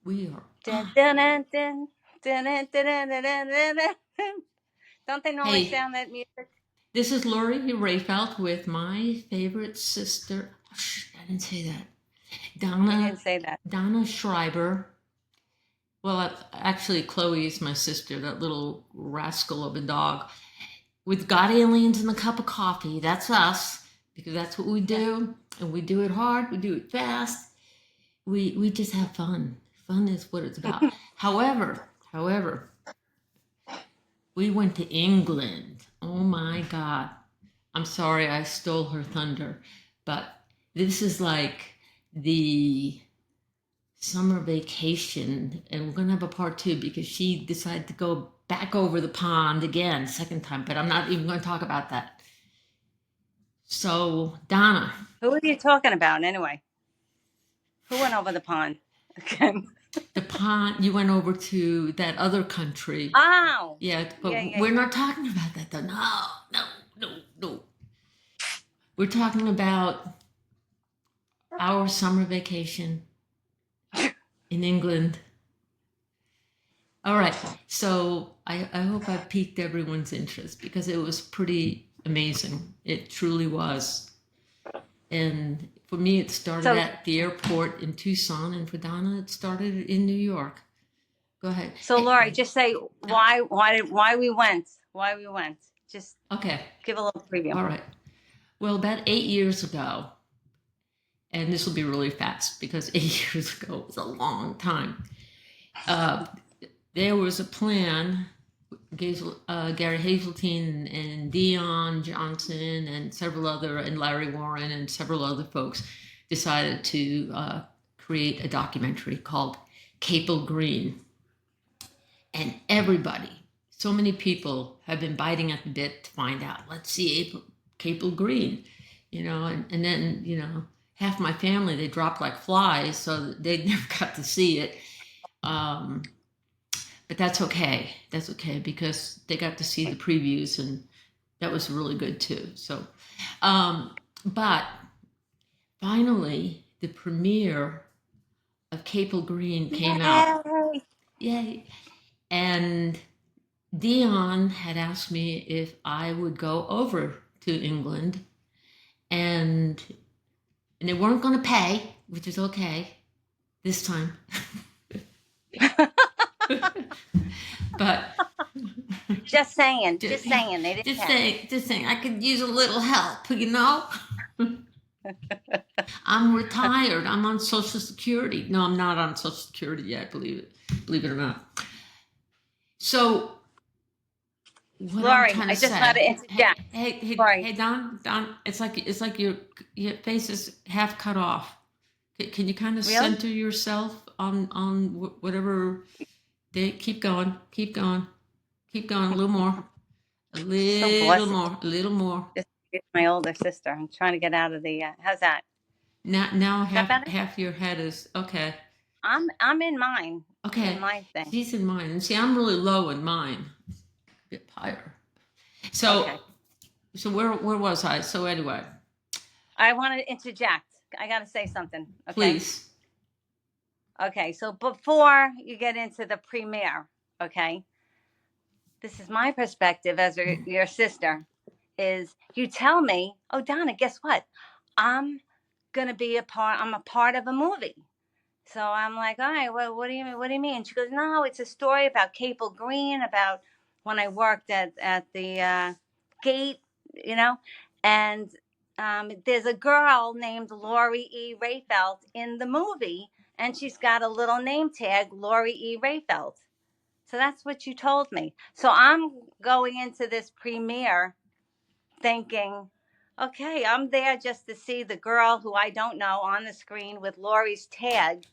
We are. Dun, dun, dun, dun, dun, dun, dun, dun, dun, dun, dun. Don't they normally Hey, sound that music? this is Lori Rehfeldt with my favorite sister. Oh, shh, I didn't say that. You Donna, didn't say that. Donna Schreiber. Well, actually, Chloe is my sister, that little rascal of a dog. With God Aliens and a cup of coffee. That's us, because that's what we do. And we do it hard, we do it fast. We just have fun. Fun is what it's about. However, we went to England. Oh my God. I'm sorry I stole her thunder, but this is like the summer vacation, and we're gonna have a part two because she decided to go back over the pond again, second time, but I'm not even going to talk about that. So, Donna, Who are you talking about anyway? Who went over the pond? Okay. the pond, you went over to that other country. Oh. Yeah, but Yeah. we're not talking about that though. No. We're talking about our summer vacation in England. All right. So I hope I piqued everyone's interest because it was pretty amazing. It truly was. And for me, it started So, at the airport in Tucson, and for Donna, it started in New York. Go ahead. so Lori, just say why we went. Why we went. Just Okay. give a little preview. All right. Well, about 8 years ago, and this will be really fast because 8 years ago was a long time. There was a plan. Gary Hazeltine and Dion Johnson and several other, and Larry Warren and several other folks decided to create a documentary called Capel Green. And everybody, so many people have been biting at the bit to find out, let's see Capel Green, and then, half my family, they dropped like flies, so they never got to see it. But that's okay. That's okay because they got to see the previews, and that was really good too. So, but finally, the premiere of Capel Green came out. Yay! And Dion had asked me if I would go over to England, and they weren't going to pay, which is okay this time. But Just saying. They didn't just saying, I could use a little help, I'm retired. I'm on Social Security. No, I'm not on Social Security yet. Believe it or not. So, what Lori, I'm trying to I just say. want to interject. Hey, Don. It's like your face is half cut off. Can you kind of Really? center yourself on whatever? Keep going. A little more. A little more. It's my older sister. I'm trying to get out of the. How's that? Now better? half your head is okay. I'm in mine. Okay. In my thing. She's in mine, and see, I'm really low in mine. A bit higher. So, Okay. So where was I? So anyway, I want to interject. I got to say something. Okay. Please. Okay. So before you get into the premiere, okay, this is my perspective as your sister. Is you tell me, oh Donna, guess what? I'm a part of a movie. So I'm like, all right, well, what do you mean? What do you mean? She goes, no, it's a story about Capel Green, about when I worked at the gate, and there's a girl named Lori E. Rehfeldt in the movie, and she's got a little name tag, Lori E. Rehfeldt. So that's what you told me. So I'm going into this premiere thinking, okay, I'm there just to see the girl who I don't know on the screen with Lori's tag.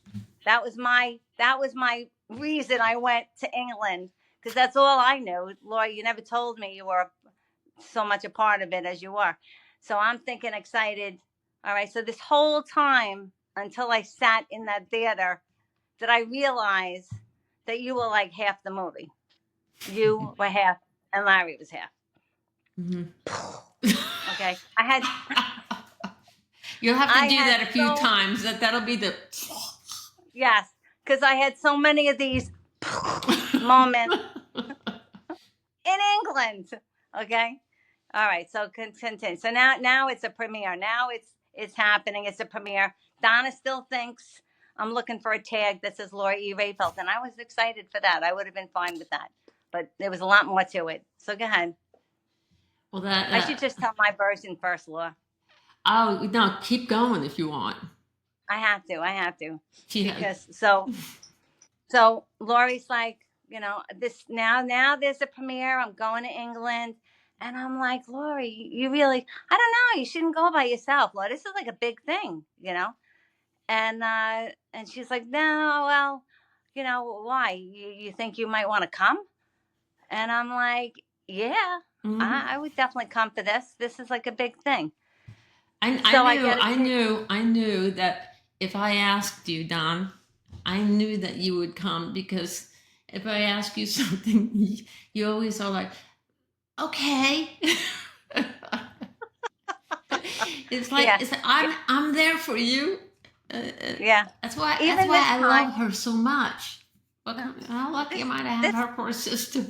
That was my reason I went to England, because that's all I knew. Lori, you never told me you were so much a part of it as you were. So I'm thinking excited. All right. So this whole time until I sat in that theater, did I realize that you were like half the movie. You were half and Larry was half. Mm-hmm. Okay. I had. You'll have to do that a few times. That'll be the. Yes. because I had so many of these moments in England. Okay. All right. So continue. So now it's a premiere. Now it's happening. It's a premiere. Donna still thinks I'm looking for a tag that says Laura E. Rehfeldt, and I was excited for that. I would have been fine with that, but there was a lot more to it. So go ahead. Well, I should just tell my version first, Laura. oh no, keep going if you want. I have to. I have to She has. because so Laurie's like, this now there's a premiere. I'm going to England. And I'm like, Laurie, you really, I don't know, you shouldn't go by yourself, Laura. This is like a big thing, And she's like, no, well, why? You think you might want to come? And I'm like, yeah, I would definitely come for this. This is like a big thing. I knew that if I asked you, Don, I knew that you would come because if I ask you something, you always are like, okay. It's like I'm there for you. Yeah. That's why I love her so much. How lucky am I to have her for a sister?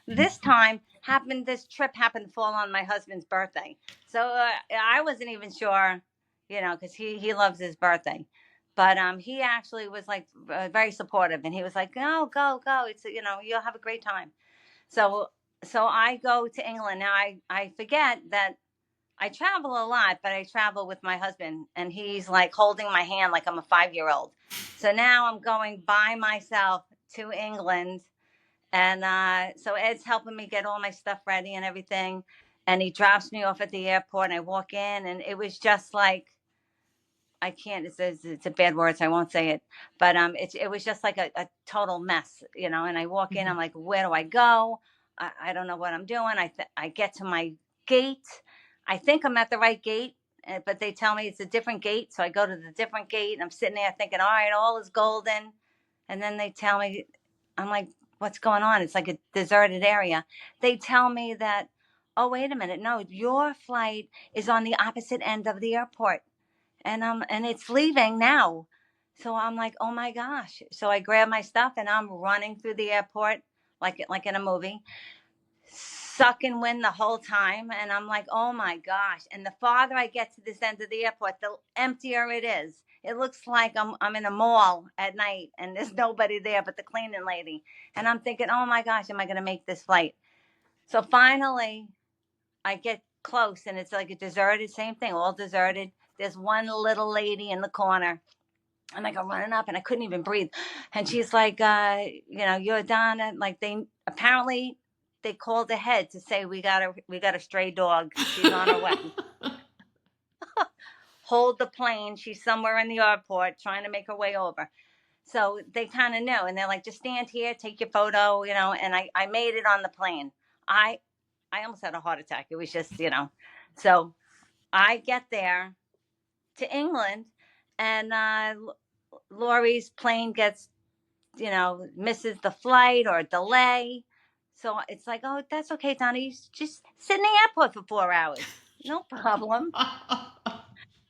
This trip happened to fall on my husband's birthday. So I wasn't even sure, because he loves his birthday. But he actually was like very supportive, and he was like, "No, go. It's you'll have a great time." So I go to England now. I forget that I travel a lot, but I travel with my husband, and he's like holding my hand like I'm a 5-year-old. So now I'm going by myself to England. And so Ed's helping me get all my stuff ready and everything. And he drops me off at the airport, and I walk in, and it was just like, I can't, it's a bad word, so I won't say it. But it was just like a total mess, and I walk in, I'm like, where do I go? I don't know what I'm doing. I get to my gate. I think I'm at the right gate, but they tell me it's a different gate. So I go to the different gate, and I'm sitting there thinking, all right, all is golden. And then they tell me, I'm like, what's going on? It's like a deserted area. They tell me that, oh, wait a minute. No, your flight is on the opposite end of the airport. And it's leaving now. So I'm like, oh my gosh. So I grab my stuff, and I'm running through the airport like in a movie, sucking wind the whole time. And I'm like, oh my gosh. And the farther I get to this end of the airport, the emptier it is. It looks like I'm in a mall at night, and there's nobody there but the cleaning lady. And I'm thinking, oh my gosh, am I going to make this flight? So finally, I get close, and it's like a deserted, same thing, all deserted. There's one little lady in the corner, and I go running up, and I couldn't even breathe. And she's like, you're Donna. Like apparently they called ahead to say we got a stray dog. She's on her way. Hold the plane. She's somewhere in the airport trying to make her way over. So they kind of know, and they're like, just stand here, take your photo, and I made it on the plane. I almost had a heart attack. It was just, so I get there to England, and Laurie's plane gets, misses the flight or delay. So it's like, oh, that's okay, Donna. You just sit in the airport for 4 hours. No problem.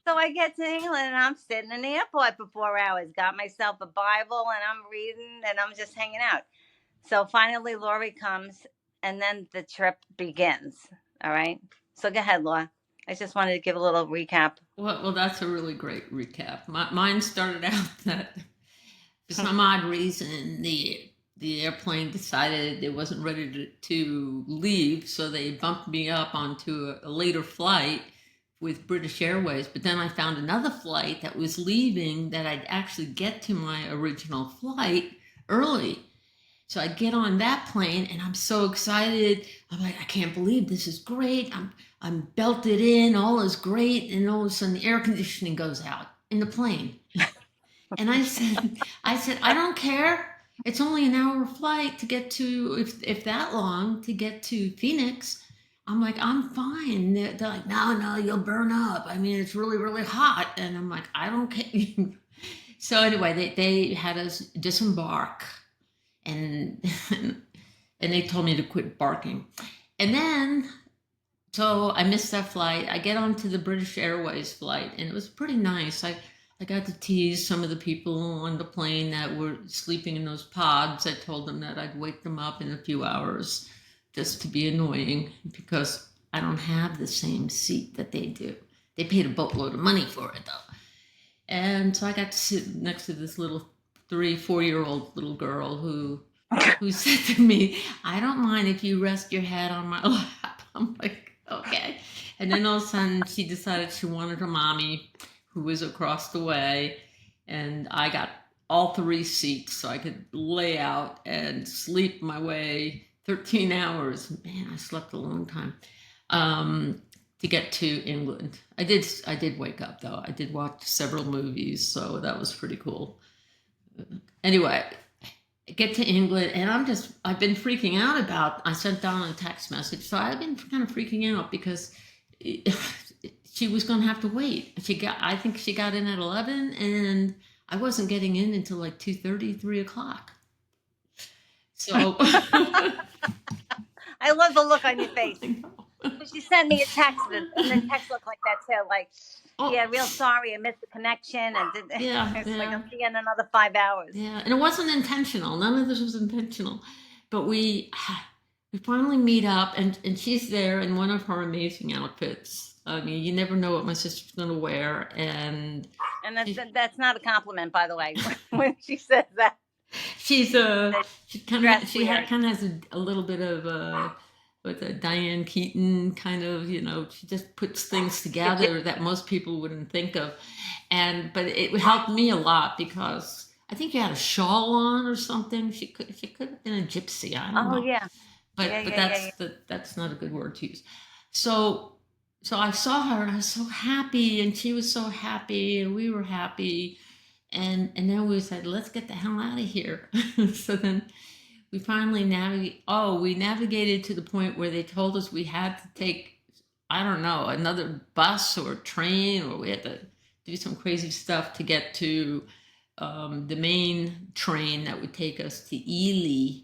So I get to England, and I'm sitting in the airport for 4 hours. Got myself a Bible, and I'm reading, and I'm just hanging out. So finally, Laurie comes, and then the trip begins. All right. So go ahead, Laura. I just wanted to give a little recap. Well, that's a really great recap. Mine started out that for some odd reason the airplane decided it wasn't ready to leave, so they bumped me up onto a later flight with British Airways. But then I found another flight that was leaving that I'd actually get to my original flight early. So I get on that plane, and I'm so excited. I'm like, I can't believe this is great. I'm belted in, all is great, and all of a sudden the air conditioning goes out in the plane. And I said, I don't care. It's only an hour flight to get to, if that long, to get to Phoenix. I'm like, I'm fine. They're like, no, you'll burn up. I mean, it's really, really hot. And I'm like, I don't care. So anyway, they had us disembark, and they told me to quit barking. And then, so I missed that flight. I get onto the British Airways flight, and it was pretty nice. I I got to tease some of the people on the plane that were sleeping in those pods. I told them that I'd wake them up in a few hours just to be annoying because I don't have the same seat that they do. They paid a boatload of money for it though. And so I got to sit next to this little 3, 4 year old little girl who said to me, I don't mind if you rest your head on my lap. I'm like, okay. And then all of a sudden she decided she wanted her mommy, who was across the way. And I got all 3 seats so I could lay out and sleep my way 13 hours. Man, I slept a long time. To get to England. I did wake up though. I did watch several movies, so that was pretty cool. Anyway, get to England, and I've been freaking out about. I sent Donna a text message, so I've been kind of freaking out because she was going to have to wait. I think she got in at 11, and I wasn't getting in until like 2:30, 3 o'clock. So I love the look on your face. She sent me a text, and the text looked like that too. Like, yeah, real sorry, I missed the connection, and it's like I'll see you in another 5 hours. Yeah, and it wasn't intentional. None of this was intentional, but we finally meet up, and she's there in one of her amazing outfits. I mean, you never know what my sister's going to wear, and that's not a compliment, by the way, when she says that. She kind of has a little bit of with a Diane Keaton kind of, she just puts things together that most people wouldn't think of. But it helped me a lot because I think you had a shawl on or something. She could have been a gypsy. I don't know. Oh yeah. But that's not a good word to use. So I saw her and I was so happy and she was so happy and we were happy. And then we said, let's get the hell out of here. So then we finally navigated to the point where they told us we had to take, I don't know, another bus or train, or we had to do some crazy stuff to get to the main train that would take us to Ely,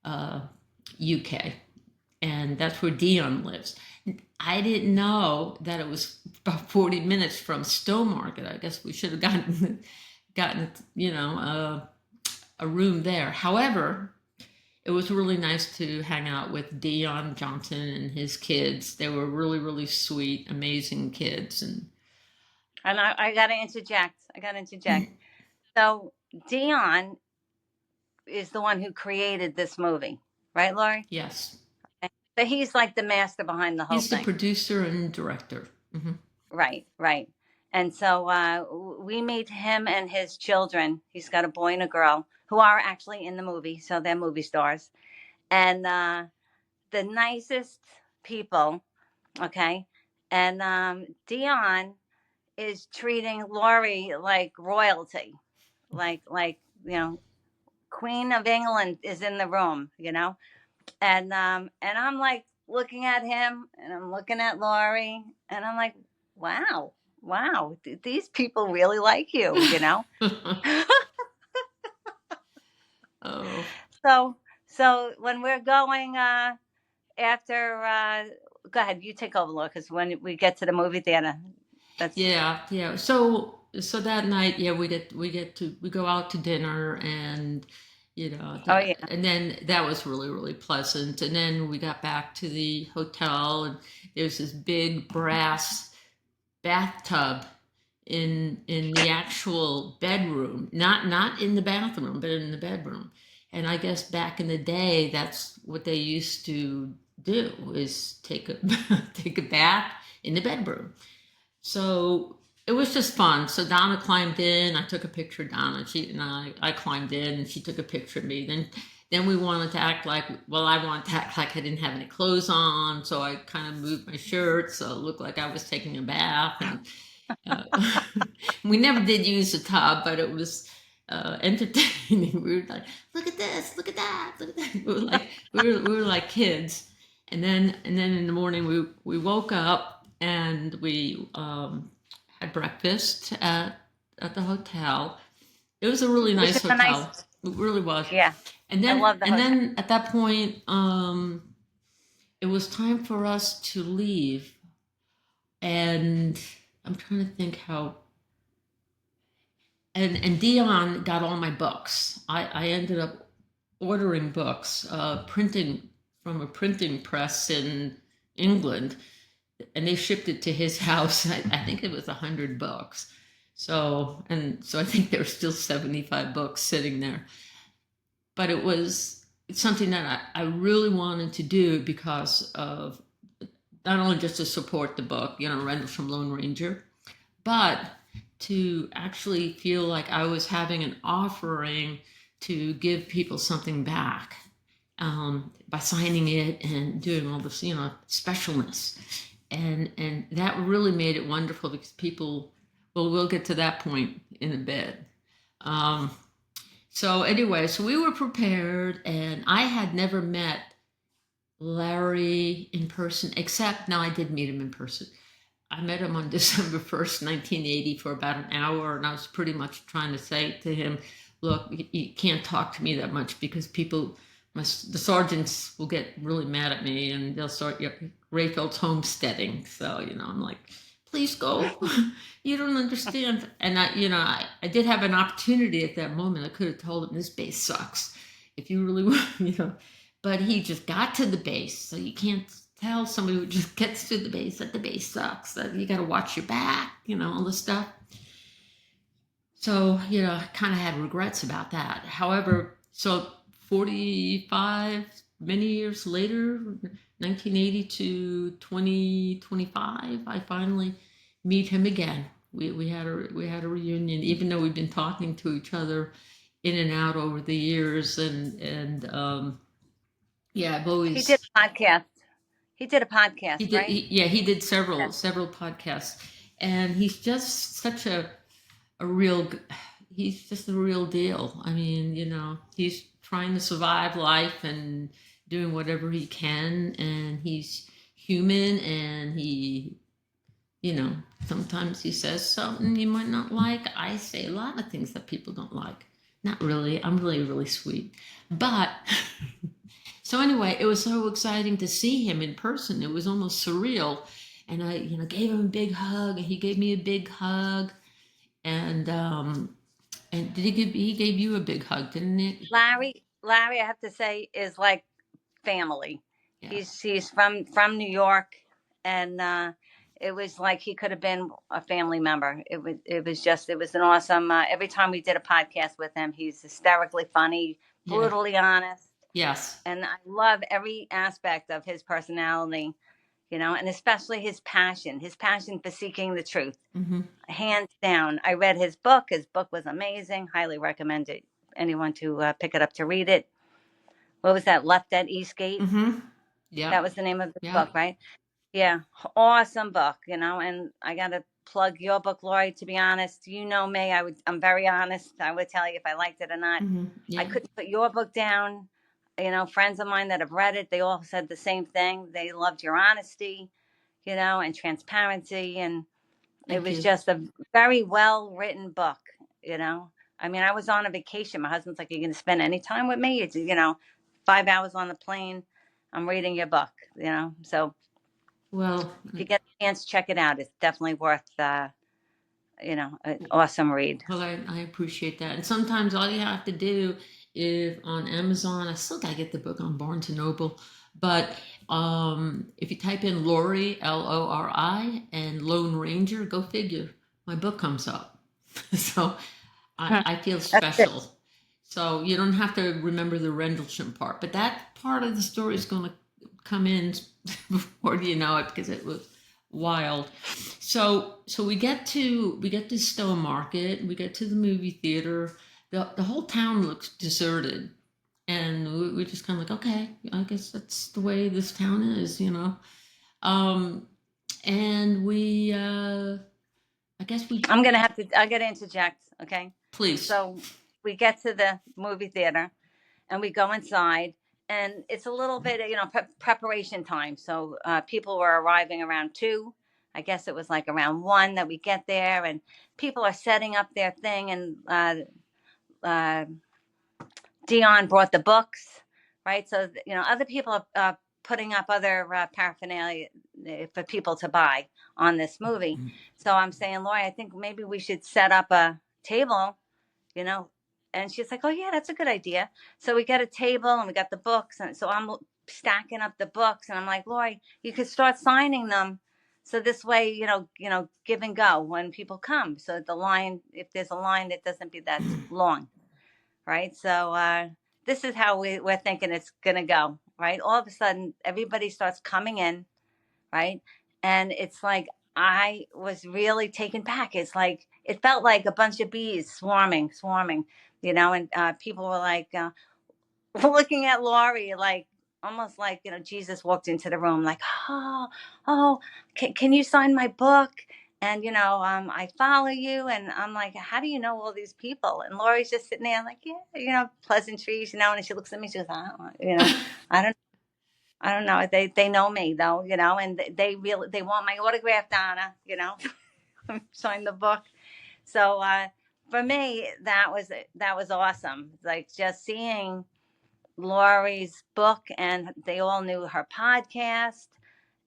UK. And that's where Dion lives. I didn't know that it was about 40 minutes from Stowmarket. I guess we should have gotten a room there. However, it was really nice to hang out with Dion Johnson and his kids. They were really, really sweet, amazing kids. And I got to interject. So Dion is the one who created this movie, right, Lori? Yes. Okay. So he's like the master behind the whole thing. He's the producer and director. Mm-hmm. Right. And so we meet him and his children. He's got a boy and a girl who are actually in the movie, so they're movie stars. And the nicest people, okay? And Dion is treating Lori like royalty. Like Queen of England is in the room, And I'm like looking at him and I'm looking at Lori and I'm like, wow, these people really like you, Oh. So when we're going after, go ahead, you take over, Laura, because when we get to the movie theater, that's yeah. So that night, we go out to dinner and and then that was really, really pleasant. And then we got back to the hotel and there's this big brass bathtub in the actual bedroom, not in the bathroom, but in the bedroom. And I guess back in the day, that's what they used to do, is take a take a bath in the bedroom. So it was just fun. So Donna climbed in. I took a picture of Donna. I climbed in, and she took a picture of me. Then we wanted to act like, I wanted to act like I didn't have any clothes on, so I kind of moved my shirt so it looked like I was taking a bath. And we never did use the tub, but it was entertaining. We were like, look at this, look at that, look at that. We were like kids. And then in the morning we woke up and we had breakfast at the hotel. It was a really nice hotel. It really was. Yeah. And then I love the hotel. Then at that point, it was time for us to leave. And I'm trying to think how. and Dion got all my books. I ended up ordering books, printing from a printing press in England, and they shipped it to his house. I think it was 100 books. So I think there were still 75 books sitting there. But it's something that I really wanted to do because of not only just to support the book, Rendlesham Lone Ranger, but to actually feel like I was having an offering to give people something back by signing it and doing all this, specialness. And that really made it wonderful because people, well, we'll get to that point in a bit. So anyway, so we were prepared, and I had never met Larry in person, except now I did meet him in person. I met him on December 1st, 1980 for about an hour, and I was pretty much trying to say to him, look, you can't talk to me that much because the sergeants will get really mad at me and they'll start Rehfeldt's homesteading. So, I'm like, please go. You don't understand. And I did have an opportunity at that moment. I could have told him this base sucks. If you really want, but he just got to the base. So you can't tell somebody who just gets to the base that the base sucks, that you got to watch your back, all this stuff. So, I kind of had regrets about that. However, so 45, many years later, 1980 to 2025, I finally meet him again. We had a reunion, even though we've been talking to each other in and out over the years, and yeah, I've always. He did a podcast. He did a podcast, He did, right? he did several podcasts, and he's just such a real. He's just the real deal. I mean, he's trying to survive life and doing whatever he can, and he's human, and he, sometimes he says something you might not like. I say a lot of things that people don't like. Not really. I'm really, really sweet, but. So anyway, it was so exciting to see him in person. It was almost surreal. And I, gave him a big hug, and he gave me a big hug. And he gave you a big hug, didn't he? Larry, I have to say, is like family. Yeah. He's from New York, and it was like he could have been a family member. It was an awesome. Every time we did a podcast with him, he's hysterically funny, brutally honest. Yes. And I love every aspect of his personality, and especially his passion for seeking the truth. Mm-hmm. Hands down. I read his book. His book was amazing. Highly recommend it. Anyone to pick it up to read it. What was that? Left at Eastgate? Mm-hmm. Yeah. That was the name of the book, right? Yeah. Awesome book, and I got to plug your book, Lori, to be honest. You know me. I'm very honest. I would tell you if I liked it or not. Mm-hmm. Yeah. I couldn't put your book down. Friends of mine that have read it, they all said the same thing. They loved your honesty, and transparency. And it was just a very well written book, I mean, I was on a vacation. My husband's like, "Are you going to spend any time with me?" It's, 5 hours on the plane. I'm reading your book, So, well, if you get a chance, check it out. It's definitely worth, an awesome read. Well, I appreciate that. And sometimes all you have to do is on Amazon. I still gotta get the book on Barnes and Noble, but if you type in Lori, Lori, and Lone Ranger, go figure, my book comes up. So I feel special. So you don't have to remember the Rendlesham part, but that part of the story is going to come in before you know it because it was wild. So we get to Stowe Market, we get to the movie theater. The whole town looks deserted, and we're just kind of like, okay, I guess that's the way this town is, and we, I guess we. I got to interject, okay? Please. So we get to the movie theater, and we go inside, and it's a little bit, preparation time. So people were arriving around 2. I guess it was like around 1 that we get there, and people are setting up their thing, and Dion brought the books, right? So, other people are putting up other paraphernalia for people to buy on this movie. So I'm saying, Lori, I think maybe we should set up a table you know. And she's like, oh yeah, that's a good idea. So we got a table and we got the books, and so I'm stacking up the books, and I'm like, Lori, you could start signing them. So this way, give and go when people come. So the line, if there's a line, it doesn't be that long, right? So this is how we're thinking it's gonna go, right? All of a sudden, everybody starts coming in, right? And it's like I was really taken back. It's like it felt like a bunch of bees swarming, and people were like looking at Laurie like almost like Jesus walked into the room like, oh, can you sign my book? And I follow you, and I'm like, how do you know all these people? And Laurie's just sitting there like, yeah, pleasantries, and she looks at me, she goes, I don't I don't know. They know me though, and they want my autograph, Donna. Sign the book. So for me, that was awesome. Like just seeing Lori's book, and they all knew her podcast,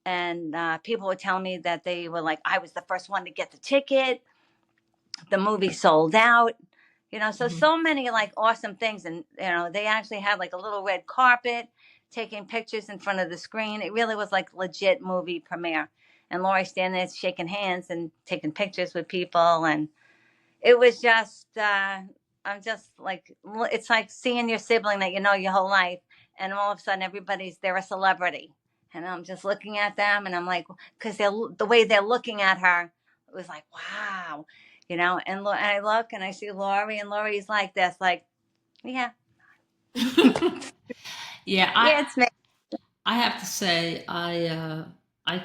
and people were telling me that they were like, I was the first one to get the ticket. The movie sold out. So many like awesome things, and they actually had like a little red carpet, taking pictures in front of the screen. It really was like legit movie premiere, and Lori standing there shaking hands and taking pictures with people, and it was just I'm just like, it's like seeing your sibling that you know your whole life, and all of a sudden they're a celebrity, and I'm just looking at them, and I'm like, because the way they're looking at her, it was like, wow, and I look and I see Lori, and Lori's like this, like, yeah, Yeah, yeah, it's me. I have to say I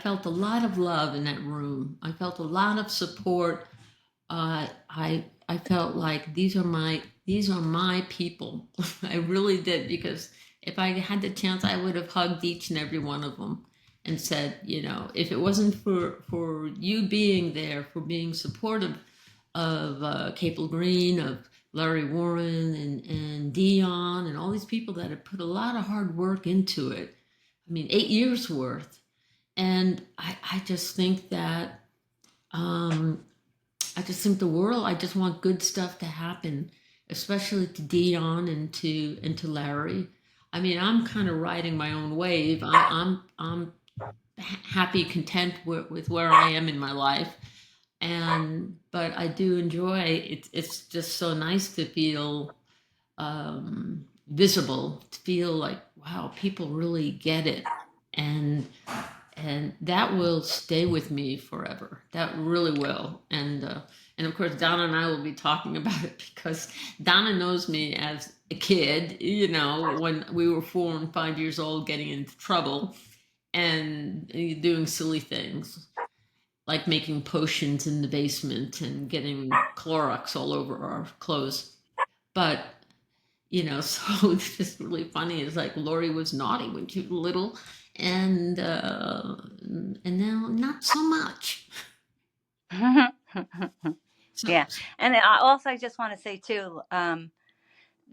felt a lot of love in that room. I felt a lot of support. I felt like these are my people. I really did, because if I had the chance, I would have hugged each and every one of them and said, if it wasn't for you being there, for being supportive of Capel Green, of Larry Warren, and Dion, and all these people that have put a lot of hard work into it. I mean, 8 years worth. And I just think that I just think the world. I just want good stuff to happen, especially to Dion and to Larry. I mean, I'm kind of riding my own wave. I'm happy, content with where I am in my life, but I do enjoy it. It's just so nice to feel visible, to feel like, wow, people really get it, and that will stay with me forever. That really will. And of course, Donna and I will be talking about it, because Donna knows me as a kid, when we were 4 and 5 years old, getting into trouble and doing silly things like making potions in the basement and getting Clorox all over our clothes. But so it's just really funny. It's like Lori was naughty when she was little, and now not so much. So Yeah, and I just want to say too,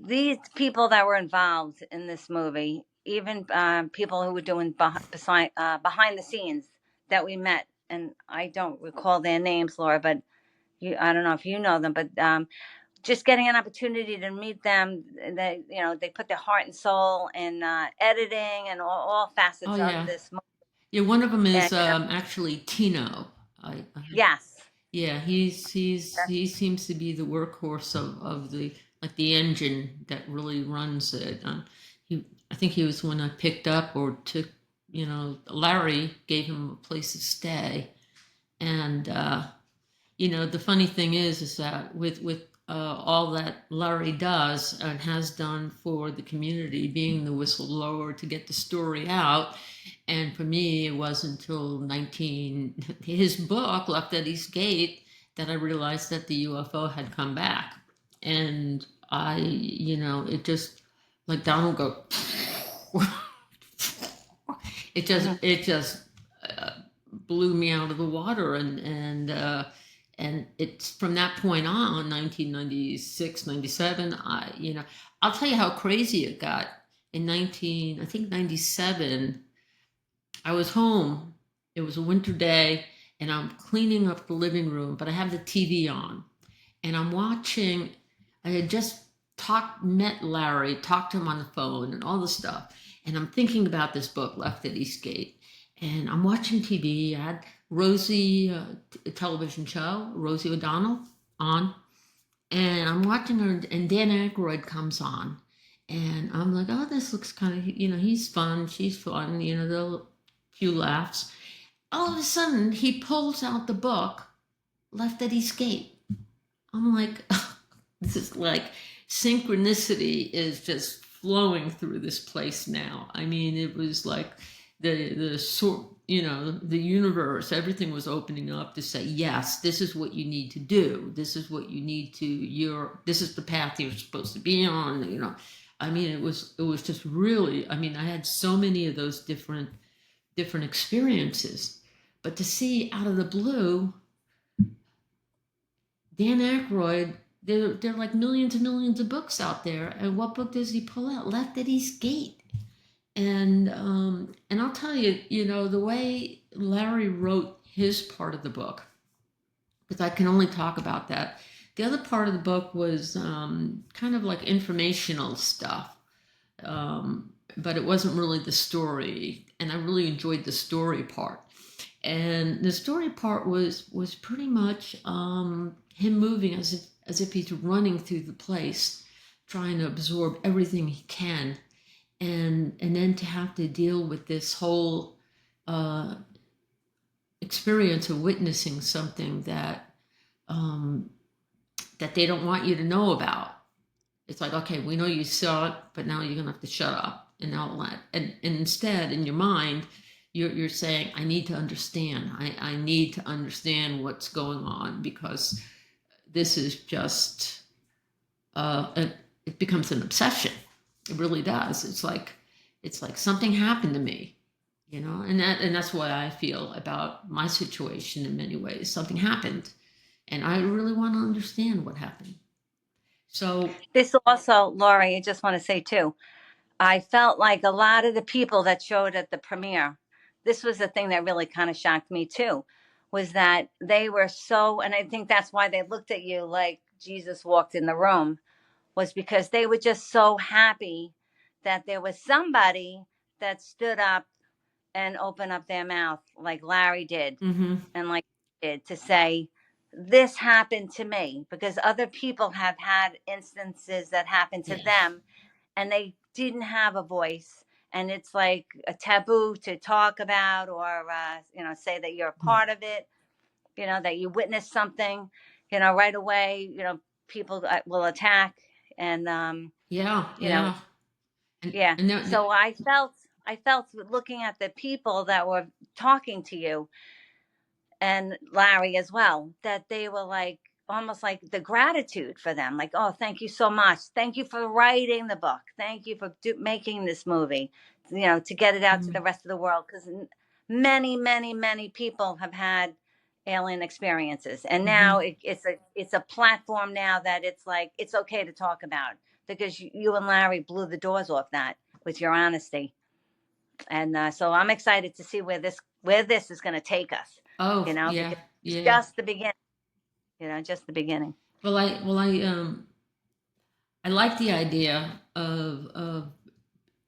these people that were involved in this movie, even people who were doing behind the scenes that we met, and I don't recall their names, Laura, but I don't know if you know them, but just getting an opportunity to meet them, they put their heart and soul in editing and all oh facets of yeah, this movie. yeah. One of them And is actually Tino. I yes, Yeah, he seems to be the workhorse of the, like, the engine that really runs it. I think he was one I picked up or took. Larry gave him a place to stay, and the funny thing is that with all that Larry does and has done for the community, being the whistleblower to get the story out. And for me, it wasn't until his book left at East Gate that I realized that the UFO had come back. And it just, like Donald go, it just blew me out of the water, and it's from that point on, 1996, 97. I'll tell you how crazy it got. In I think 97, I was home. It was a winter day, and I'm cleaning up the living room, but I have the TV on, and I'm watching. I had just met Larry, talked to him on the phone, and all this stuff. And I'm thinking about this book, Left at Eastgate, and I'm watching TV. I had Rosie, a television show, Rosie O'Donnell, on, and I'm watching her, and Dan Aykroyd comes on, and I'm like, oh, this looks kind of, he's fun, she's fun, the few laughs. All of a sudden, he pulls out the book, Left at Eastgate. I'm like, this is like synchronicity is just flowing through this place now. I mean, it was like the sort, the universe, everything was opening up to say, yes, this is what you need to do. This is what you need to, this is the path you're supposed to be on, I mean, it was just really, I mean, I had so many of those different experiences, but to see out of the blue, Dan Aykroyd, there are like millions and millions of books out there, and what book does he pull out? Left at Eastgate. And I'll tell you, the way Larry wrote his part of the book, because I can only talk about that. The other part of the book was kind of like informational stuff, but it wasn't really the story, and I really enjoyed the story part. And the story part was pretty much him moving as if he's running through the place, trying to absorb everything he can, and then to have to deal with this whole experience of witnessing something that that they don't want you to know about. It's like, okay, we know you saw it, but now you're gonna have to shut up and all that. And instead, in your mind, you're saying, I need to understand. I need to understand what's going on, because this is just it becomes an obsession. It really does. It's like something happened to me, and that's what I feel about my situation in many ways. Something happened, and I really want to understand what happened. So this also, Laurie, I just want to say too, I felt like a lot of the people that showed at the premiere, this was the thing that really kind of shocked me too, was that they were so, and I think that's why they looked at you like Jesus walked in the room, was because they were just so happy that there was somebody that stood up and opened up their mouth like Larry did, and like did, to say, this happened to me, because other people have had instances that happened to them and they didn't have a voice, and it's like a taboo to talk about, or say that you're a part of it, that you witnessed something, right away, people will attack, and yeah. So I felt looking at the people that were talking to you, and Larry as well, that they were like, almost like the gratitude for them, like, oh, thank you so much, thank you for writing the book, thank you for making this movie, to get it out to the rest of the world, because many people have had alien experiences, and now it's a platform now that it's like it's okay to talk about, because you and Larry blew the doors off that with your honesty. And so I'm excited to see where this is going to take us. Oh, Because it's just the beginning. Just the beginning. Well, I like the idea of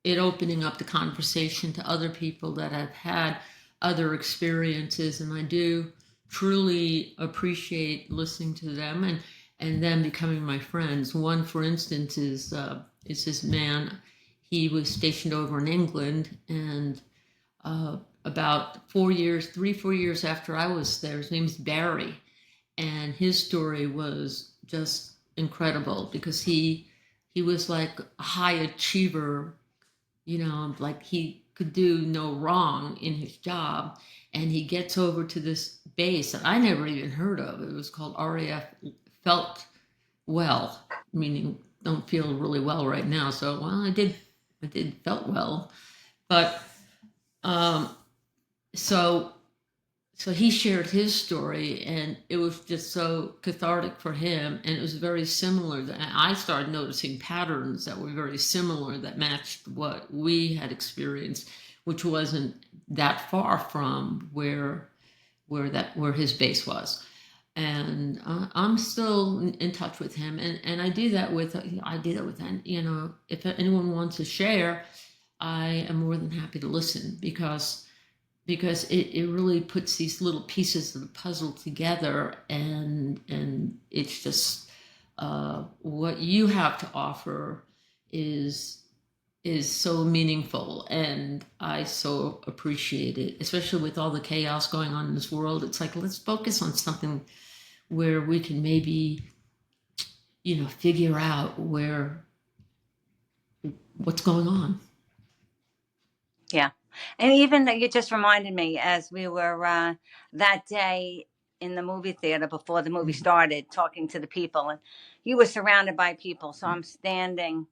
it opening up the conversation to other people that have had other experiences, and I do truly appreciate listening to them and them becoming my friends. One, for instance, is this man. He was stationed over in England, and about 4 years, 3-4 years after I was there, his name's Barry, and his story was just incredible, because he was like a high achiever, like he could do no wrong in his job, and he gets over to this base that I never even heard of. It was called RAF Felt Well, meaning don't feel really well right now. So, well, I did felt well, but so he shared his story, and it was just so cathartic for him, and it was very similar. I started noticing patterns that were very similar, that matched what we had experienced, which wasn't that far from where his base was. and I'm still in touch with him, and I do that with if anyone wants to share, I am more than happy to listen because it really puts these little pieces of the puzzle together, and it's just what you have to offer is is so meaningful, and I so appreciate it, especially with all the chaos going on in this world. It's like, let's focus on something where we can maybe figure out what's going on. Yeah. And even you just reminded me as we were that day in the movie theater before the movie started, talking to the people, and you were surrounded by people. So I'm standing,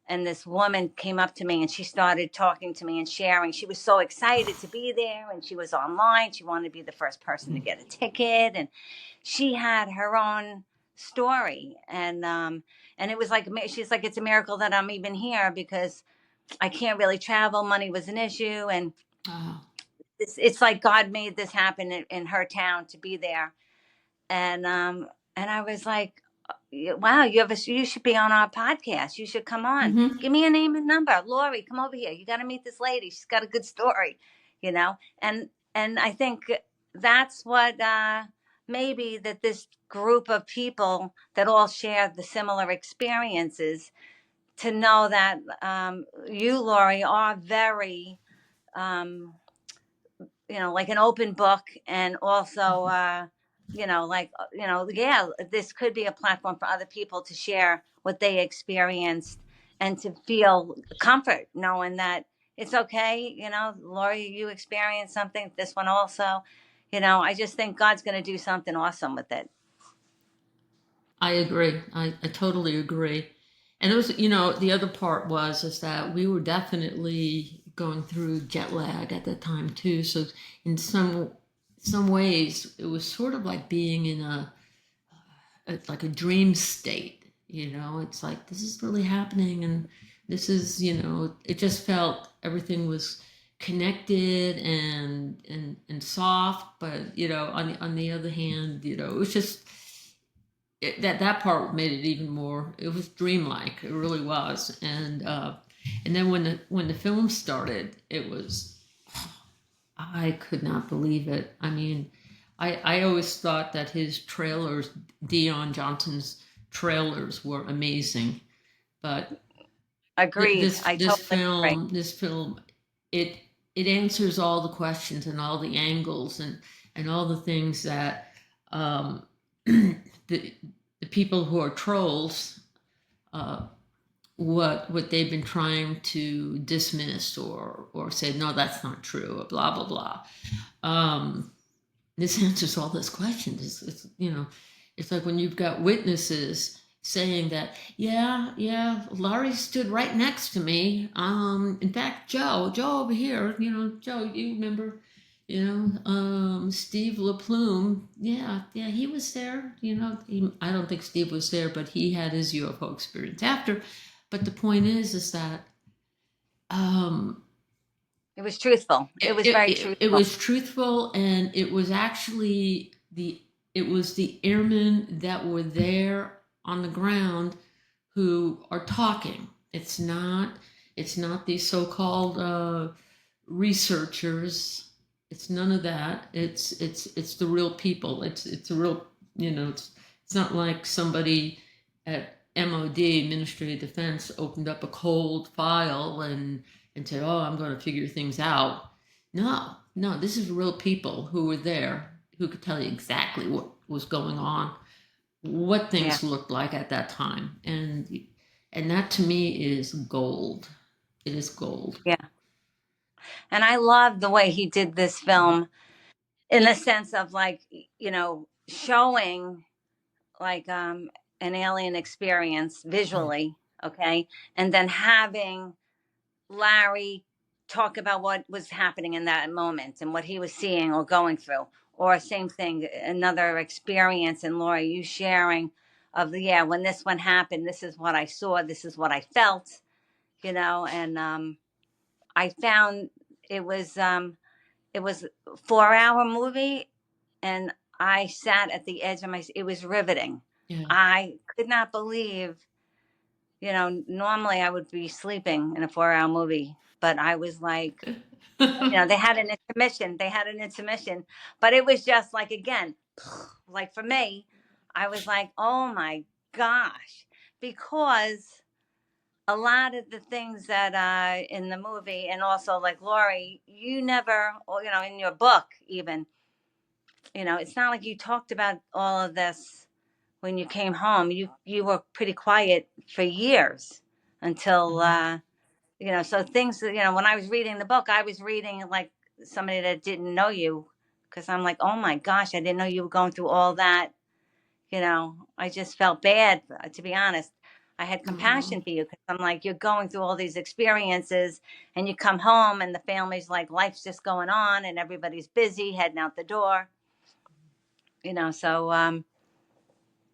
and this woman came up to me and she started talking to me and sharing. She was so excited to be there, and she was online. She wanted to be the first person to get a ticket, and she had her own story. And it was like, she's like, it's a miracle that I'm even here because I can't really travel. Money was an issue, and Oh. it's like God made this happen in her town to be there. And I was like, wow, you should be on our podcast. You should come on. Mm-hmm. Give me a name and number. Lori, come over here. You got to meet this lady. She's got a good story, you know. And I think that's what maybe that this group of people that all share the similar experiences, to know that you, Lori, are very, um, like an open book, and also, yeah, this could be a platform for other people to share what they experienced and to feel comfort knowing that it's okay. Lori, you experienced something, this one also. I just think God's going to do something awesome with it. I agree. I totally agree. And it was, the other part was is that we were definitely going through jet lag at that time too. So in some ways, it was sort of like being in like a dream state. It's like this is really happening, and this is, it just felt everything was connected and soft. But on the other hand, it was just that part made it even more. It was dreamlike. It really was. And then when the film started, it was, I could not believe it. I mean, I always thought that his trailers, Dion Johnson's trailers, were amazing, but Agreed. I this totally agree. film, it it answers all the questions and all the angles and all the things that the the people who are trolls, uh, what they've been trying to dismiss or say no, that's not true, or blah blah blah. um, this answers all those questions. It's like when you've got witnesses saying that, yeah, Laurie stood right next to me. In fact, Joe over here, Joe, you remember, Steve LaPlume, yeah, he was there. I don't think Steve was there, but he had his UFO experience after. But the point is that um, It was truthful. It was very it truthful. was truthful, and it was actually the airmen that were there on the ground who are talking. It's not these so-called researchers. It's none of that. It's the real people. It's a real, it's not like somebody at MOD, Ministry of Defense, opened up a cold file and said, "Oh, I'm going to figure things out." No, no, this is real people who were there who could tell you exactly what was going on, what Yeah. things looked like at that time, and that to me is gold. It is gold. Yeah. And I love the way he did this film in the sense of, like, showing like an alien experience visually, okay, and then having Larry talk about what was happening in that moment and what he was seeing or going through, or same thing, another experience, and Laura, you sharing of yeah, when this one happened, this is what I saw, this is what I felt, and I found it was 4-hour movie, and I sat at the edge of my, it was riveting. Yeah. I could not believe, normally I would be sleeping in a 4-hour movie, but I was like, they had an intermission. They had an intermission, but it was just like, again, like for me, I was like, oh my gosh, because a lot of the things that in the movie, and also like Lori, you never, or, in your book even, it's not like you talked about all of this when you came home. You were pretty quiet for years until Mhm. so things that, when I was reading the book, I was reading like somebody that didn't know you, because I'm like, oh my gosh, I didn't know you were going through all that. I just felt bad, to be honest. I had compassion Oh, for you, because I'm like, you're going through all these experiences, and you come home and the family's like, life's just going on and everybody's busy heading out the door, so but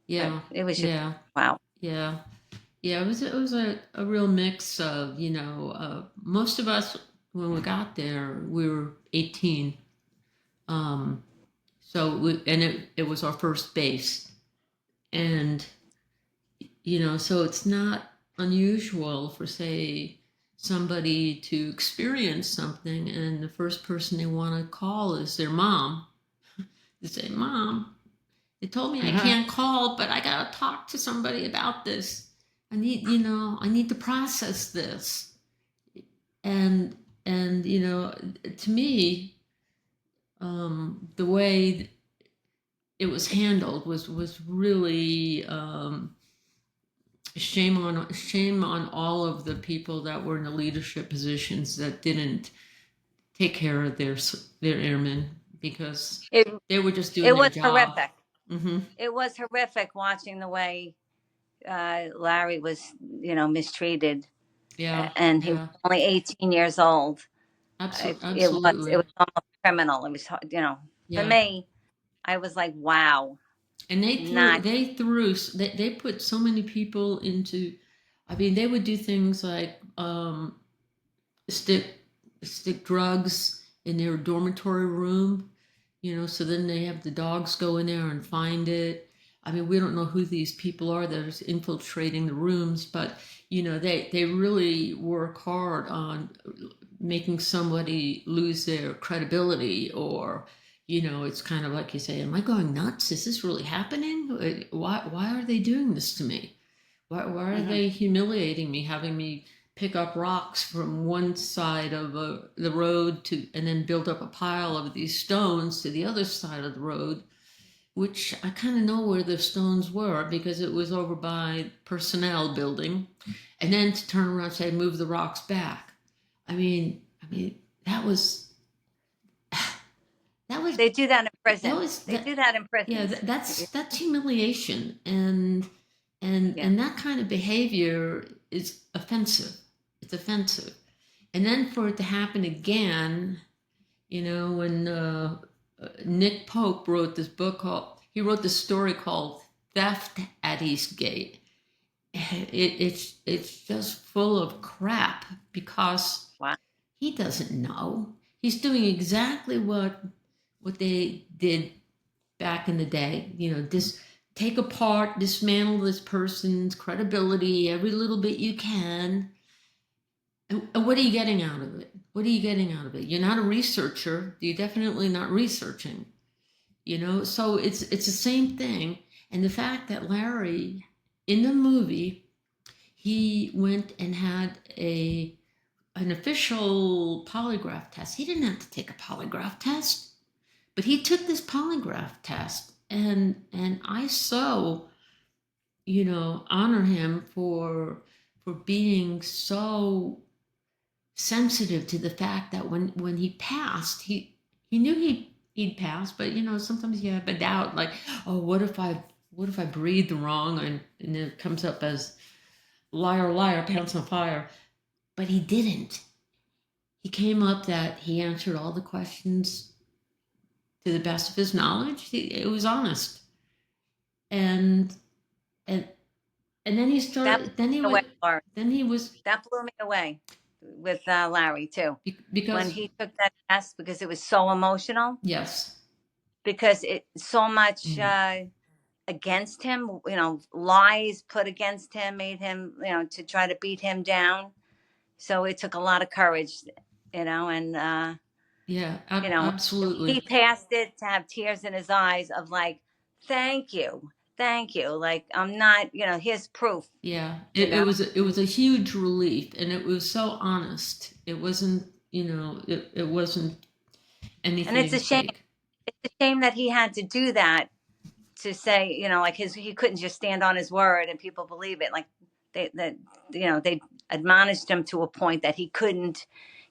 yeah, it was just, yeah, wow. yeah, yeah. It was a real mix of most of us when we got there we were 18. Um, and it was our first base, and so it's not unusual for, say, somebody to experience something and the first person they want to call is their mom. They say, Mom, they told me I Hmm. can't call, but I got to talk to somebody about this. I need to process this. And to me, the way it was handled was really shame on all of the people that were in the leadership positions that didn't take care of their airmen because it they were just doing it their was job. horrific. Hmm. It was horrific watching the way Larry was, mistreated, Yeah, and he was yeah, only 18 years old. It was absolutely. almost criminal. It was, for Yeah, me, I was like, wow, and not. they put so many people into. I mean, they would do things like stick stick drugs in their dormitory room, so then they have the dogs go in there and find it. I mean, we don't know who these people are that are infiltrating the rooms, but they really work hard on making somebody lose their credibility, or it's kind of like you say, am I going nuts? Is this really happening? Why are they doing this to me? Why are Hmm. they humiliating me, having me pick up rocks from one side of the road and then build up a pile of these stones to the other side of the road, which I kind of know where the stones were because it was over by personnel building, and then to turn around and say move the rocks back. I mean that was that was They do that in that prison. was They that do that in yeah, prisons. that's humiliation, and and Yeah. and that kind of behavior is offensive. It's offensive, and then for it to happen again, when Nick Pope wrote this book he wrote this story called "Theft at Eastgate." It's just full of crap because Wow. he doesn't know. He's doing exactly what they did back in the day. Take apart, dismantle this person's credibility every little bit you can. And what are you getting out of it? What are you getting out of it? You're not a researcher. You're definitely not researching. So it's the same thing. And the fact that Larry, in the movie, he went and had an official polygraph test. He didn't have to take a polygraph test. But he took this polygraph test, and I so honor him for being so sensitive to the fact that when he passed, he knew he'd passed, but sometimes you have a doubt, like, oh, what if I breathed wrong, and it comes up as liar, liar, pants on fire. But he didn't. He came up that he answered all the questions to the best of his knowledge. It was honest, and and and then he That started. Then he blew me away, would. Laura. Then he was That blew me away with Larry too. When because he took that test, because it was so emotional. yes, because it so much against him, lies put against him, made him, to try to beat him down. So it took a lot of courage, and Yeah, he absolutely. passed it to have tears in his eyes of like, thank you, like I'm not, here's proof, Yeah, you know. it was a huge relief, and it was so honest. It wasn't, it wasn't And it's a anything shame. fake. It's a shame that he had to do that, to say, like he couldn't just stand on his word and people believe it. Like they admonished him to a point that he couldn't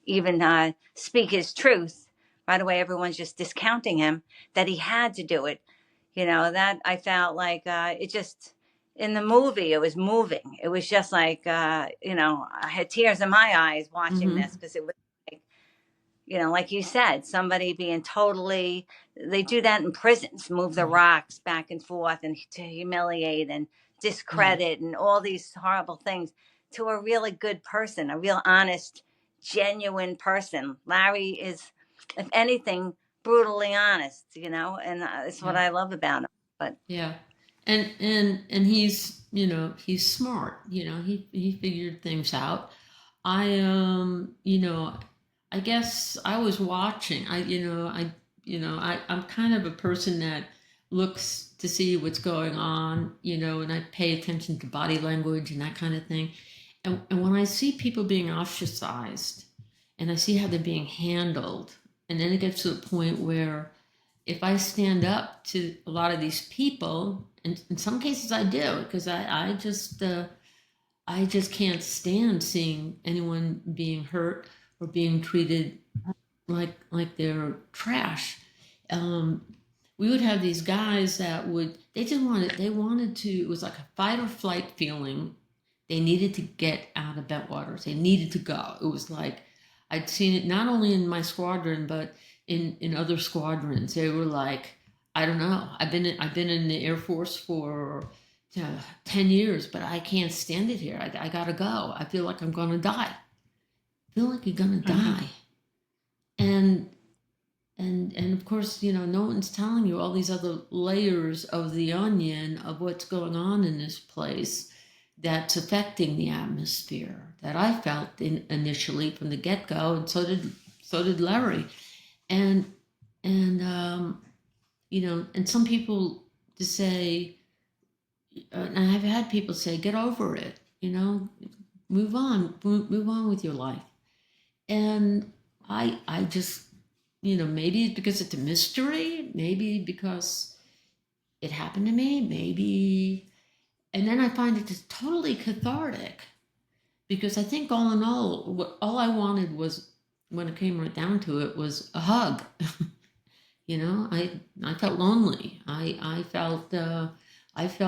even speak his truth. Right away, everyone's just discounting him, that he had to do it. That I felt like it just, in the movie, it was moving. It was just like, I had tears in my eyes watching Mm-hmm. this, because it was like, like you said, somebody being totally, they do that in prisons, move the Right. rocks back and forth and to humiliate and Yeah. discredit and all these horrible things, to a really good person, a real honest, genuine person. Larry is, if anything, brutally honest, and it's what Yeah. I love about him. But Yeah. And he's, he's smart. He figured things out. I guess I was watching. I'm kind of a person that looks to see what's going on, and I pay attention to body language and that kind of thing. And when I see people being ostracized and I see how they're being handled, and then it gets to the point where if I stand up to a lot of these people, and in some cases I do, because I just can't stand seeing anyone being hurt or being treated like they're trash. Um, we would have these guys that would they wanted to, it was like a fight or flight feeling. They needed to get out of Bentwaters. They needed to go. It was like I'd seen it not only in my squadron but in other squadrons. They were like, I don't know. I've been in the Air Force for 10 years, but I can't stand it here. I gotta go. I feel like I'm gonna die. I feel like you're gonna die. And and of course, no one's telling you all these other layers of the onion of what's going on in this place that's affecting the atmosphere that I felt initially from the get-go, and so did Larry. And and and some people to say, and I've had people say, get over it, move on with your life. And I just, maybe it's because it's a mystery, maybe because it happened to me, maybe. And then I find it just totally cathartic, because I think all in all I wanted was, when it came right down to it, was a hug. I felt lonely. I felt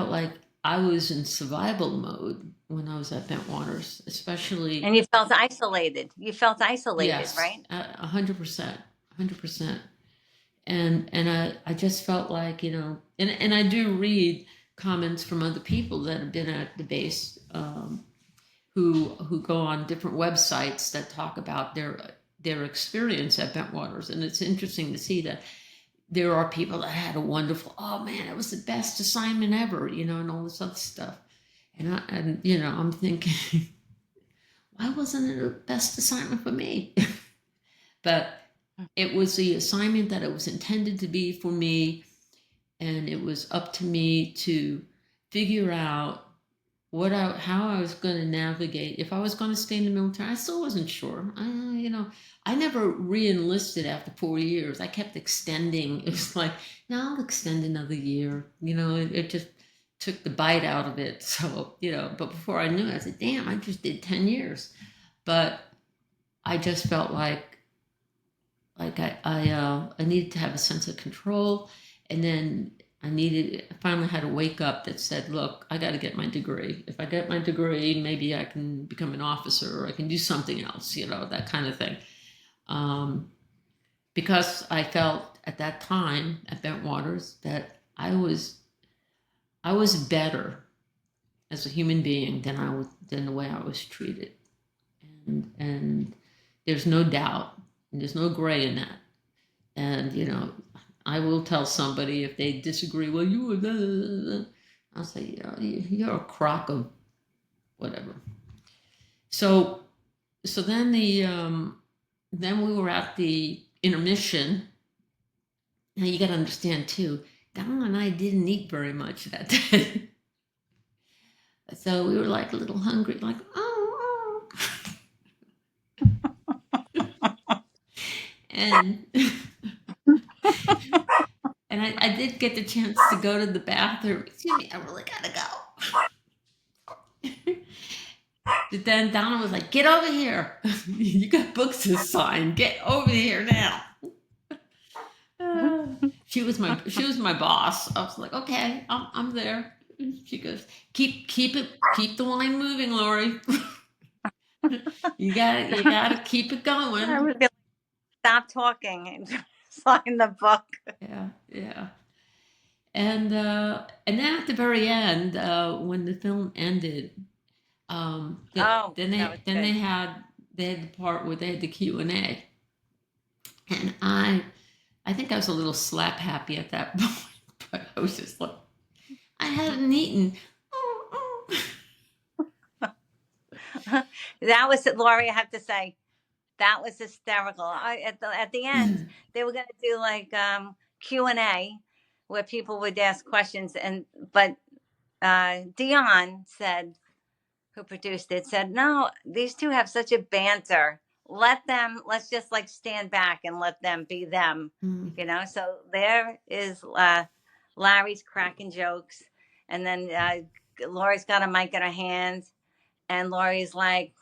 like I was in survival mode when I was at Bentwaters, especially. And you felt isolated. You felt isolated, Yes, right? 100%, 100%. And I just felt like, and I do read comments from other people that have been at the base, who go on different websites that talk about their experience at Bentwaters, and it's interesting to see that there are people that had a wonderful, oh man, it was the best assignment ever, and all this other stuff. And I'm thinking, why wasn't it the best assignment for me? But it was the assignment that it was intended to be for me, and it was up to me to figure out how I was going to navigate. If I was going to stay in the military, I still wasn't sure. I never re-enlisted after 4 years. I kept extending. It was like, no, I'll extend another year. It just took the bite out of it. So, but before I knew it, I said, damn, I just did 10 years. But I just felt like I needed to have a sense of control, and then I finally had a wake up that said, look, I got to get my degree. If I get my degree, maybe I can become an officer, or I can do something else, that kind of thing. Because I felt at that time at Bentwaters that I was better as a human being than the way I was treated. And there's no doubt, and there's no gray in that. And I will tell somebody if they disagree. Well, you were. I'll say, yeah, you're a crock of whatever. So then then we were at the intermission. Now you got to understand too. Donna and I didn't eat very much that day, so we were like a little hungry, like oh. and and I did get the chance to go to the bathroom. Excuse me, I really gotta go. But then Donna was like, "Get over here! You got books to sign. Get over here now." She was my boss. I was like, "Okay, I'm there." She goes, keep the line moving, Lori. You gotta keep it going." I would be like, stop talking and sign the book. Yeah. And then at the very end, when the film ended, Oh, that was then good. they had the part where they had the Q&A, and I think I was a little slap happy at that point, but I was just like, I hadn't eaten. That was Lori. I have to say, that was hysterical. At the end, they were going to do like Q&A where people would ask questions, but Dion said, who produced it, said, no, these two have such a banter. Let's just like stand back and let them be them, So there is Larry's cracking jokes, and then Lori's got a mic in her hand, and Lori's like,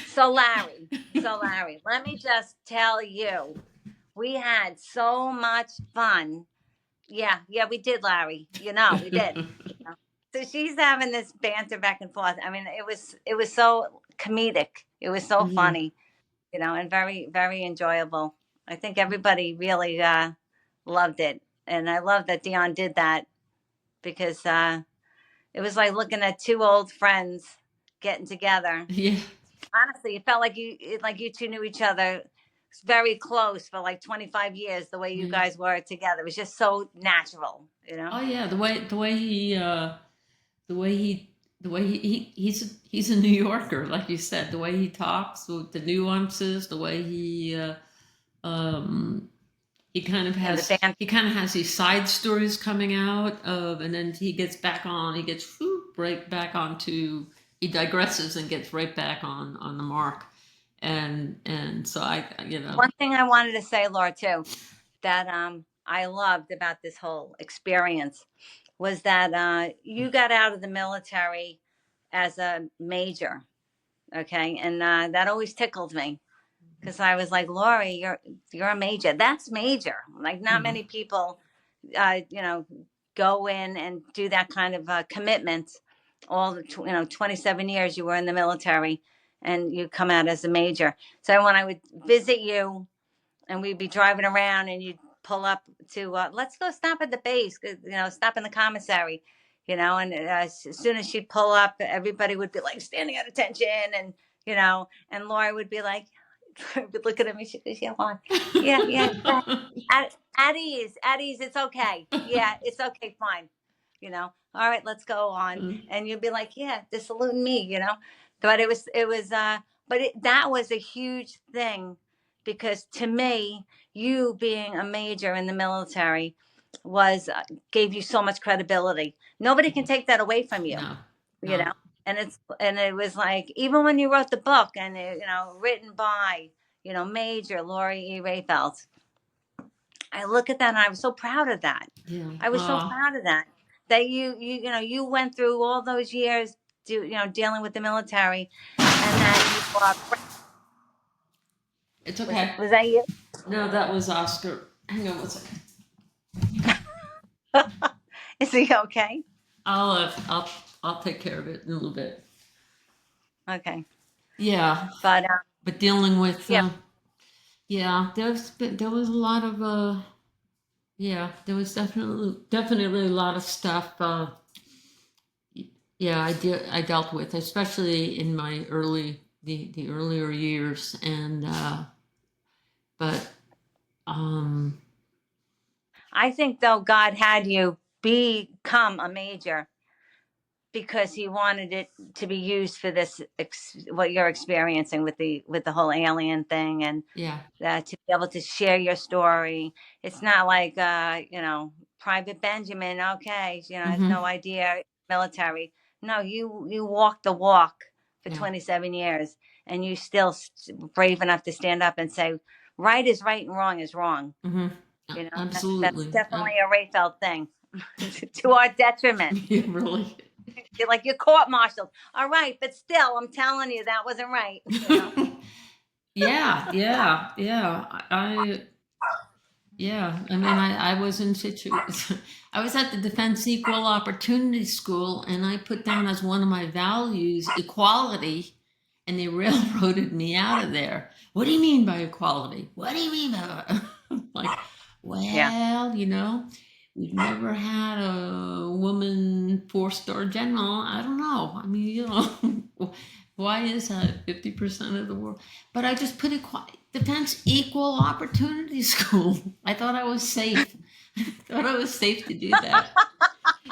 so Larry, let me just tell you, we had so much fun. Yeah, we did, Larry. We did. So she's having this banter back and forth. I mean, it was so comedic. It was so funny, and very, very enjoyable. I think everybody really loved it. And I love that Dion did that because it was like looking at two old friends getting together. Yeah. Honestly, it felt like you two knew each other very close for like 25 years, the way you guys were together. It was just so natural, Oh yeah, he's a New Yorker, like you said. The way he talks, with the nuances, the way um, he kind of has these side stories coming out of, and then he gets back on. He gets right back onto. He digresses and gets right back on the mark, and so One thing I wanted to say, Laura, too, that I loved about this whole experience was that you got out of the military as a major, okay, and that always tickled me because I was like, Lori, you're a major. That's major. Like not many people, go in and do that kind of commitment. All the 27 years you were in the military, and you come out as a major. So when I would visit you, and we'd be driving around, and you'd pull up to let's go stop at the base, stop in the commissary, and as soon as she'd pull up, everybody would be like standing at attention, and and Laura would be like, looking at me, she goes, yeah, on. Yeah. At ease, it's okay. Yeah, it's okay, fine. All right, let's go on. And you'd be like, yeah, they're saluting me, But that was a huge thing, because to me, you being a major in the military gave you so much credibility. Nobody can take that away from you, No. And it was like, even when you wrote the book, and written by Major Lori E. Rehfeldt, I look at that and I was so proud of that. Yeah. I was so proud of that. That you went through all those years dealing with the military, and that you are. It's okay. Was that you? No, that was Oscar. Hang on one second. Is he okay? I'll take care of it in a little bit. Okay. Yeah. But dealing with there was a lot of there was definitely a lot of stuff I dealt with, especially in my the earlier years, and but I think though God had you become a major because he wanted it to be used for this what you're experiencing with the whole alien thing, and Yeah. to be able to share your story. It's not like Private Benjamin, okay, has Mm-hmm. no idea, military. No, you walk the walk for Yeah. 27 years, and you still brave enough to stand up and say right is right and wrong is wrong. Mm-hmm. That's Absolutely. definitely a Rehfeldt thing. To our detriment. Yeah, really. You're court-martialed. All right, but still, I'm telling you, that wasn't right. Yeah, yeah, yeah. Yeah. I mean, I was in I was at the Defense Equal Opportunity School, and I put down as one of my values equality, and they railroaded me out of there. What do you mean by equality? What do you mean by like, Yeah. well, we've never had a woman 4-star general. I don't know. I mean, why is that 50% of the world? But I just put Defense Equal Opportunity School. I thought I was safe. I thought I was safe to do that.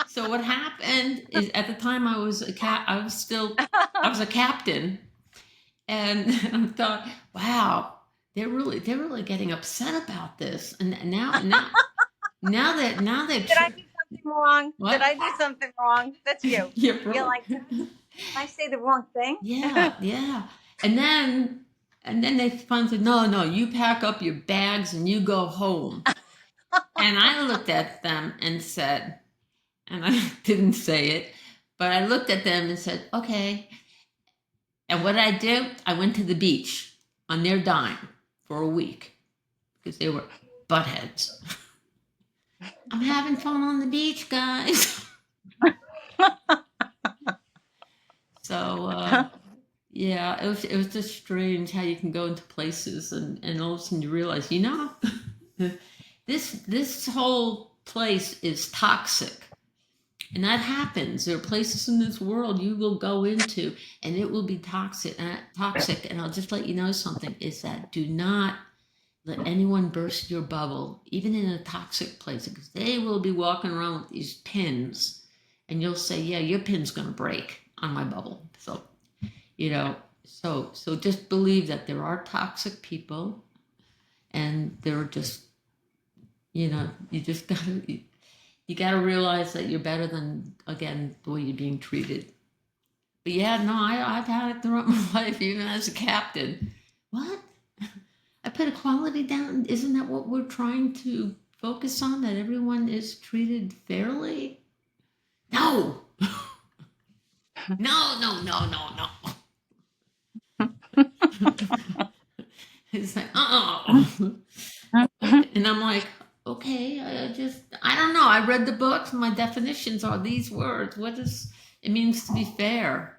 So what happened is, at the time I was I was a captain, and I thought, wow, they're really getting upset about this, and now they've Did I do something wrong? Did what? I do something wrong? That's you. Yeah, You're really. like, did I say the wrong thing? Yeah, yeah. And then they finally said, no, you pack up your bags and you go home. And I looked at them and said, and I didn't say it, but I looked at them and said, okay. And what I did, I went to the beach on their dime for a week because they were buttheads. I'm having fun on the beach, guys. So, yeah, it was just strange how you can go into places, and all of a sudden you realize, this whole place is toxic. And that happens. There are places in this world you will go into, and it will be toxic. And I'll just let you know something: is that do not let anyone burst your bubble, even in a toxic place, because they will be walking around with these pins, and you'll say, "Yeah, your pin's going to break on my bubble." So, so just believe that there are toxic people, and they're just, you just gotta. You got to realize that you're better than, again, the way you're being treated. But yeah, no, I've had it throughout my life, even as a captain. What? I put equality down. Isn't that what we're trying to focus on? That everyone is treated fairly? No. No. It's like, and I'm like, okay, I don't know. I read the books. My definitions are these words. What does it means to be fair?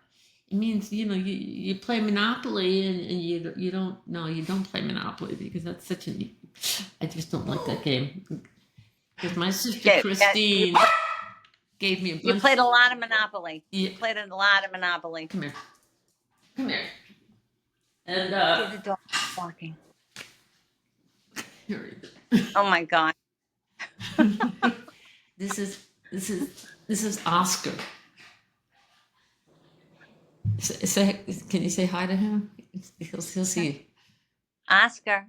It means, you play Monopoly, and you don't play Monopoly, because that's I just don't like that game. Because my sister Christine gave me a bunch. You played a lot of Monopoly. Yeah. You played a lot of Monopoly. Come here. And See the dog barking. here Oh my God. This is Oscar. Can you say hi to him? He'll see you. Oscar.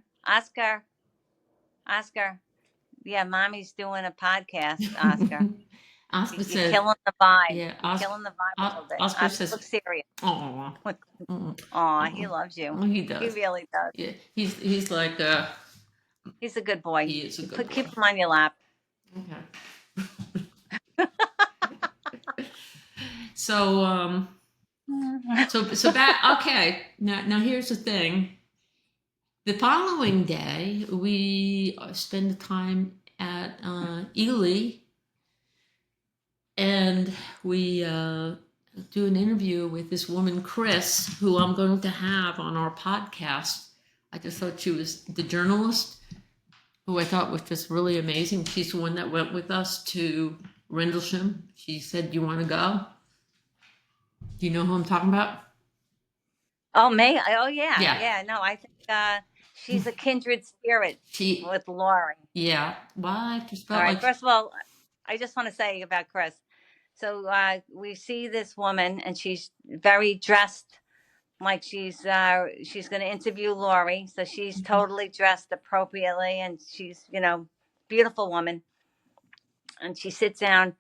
Yeah, mommy's doing a podcast, Oscar. Oscar You're said, killing the vibe. yeah, You're killing the vibe a little bit. Oscar says, look serious. "Aw, Aw, he loves you. Oh, he does. He really does. Yeah, he's like, he's a good boy. He is a good boy. Keep him on your lap. Okay. So back. Okay. Now here's the thing. The following day, we spend time at Ely, and we do an interview with this woman, Chris, who I'm going to have on our podcast. I just thought she was the journalist, who I thought was just really amazing. She's the one that went with us to Rendlesham. She said, "Do you want to go?" Do you know who I'm talking about? Oh, May? Oh, yeah. Yeah. Yeah, no, I think she's a kindred spirit She, with Lori. yeah. Well, I just All felt right. like, First of all, I just want to say about Chris. So we see this woman, and she's very dressed like she's going to interview Lori. So she's totally dressed appropriately, and she's beautiful woman. And she sits down,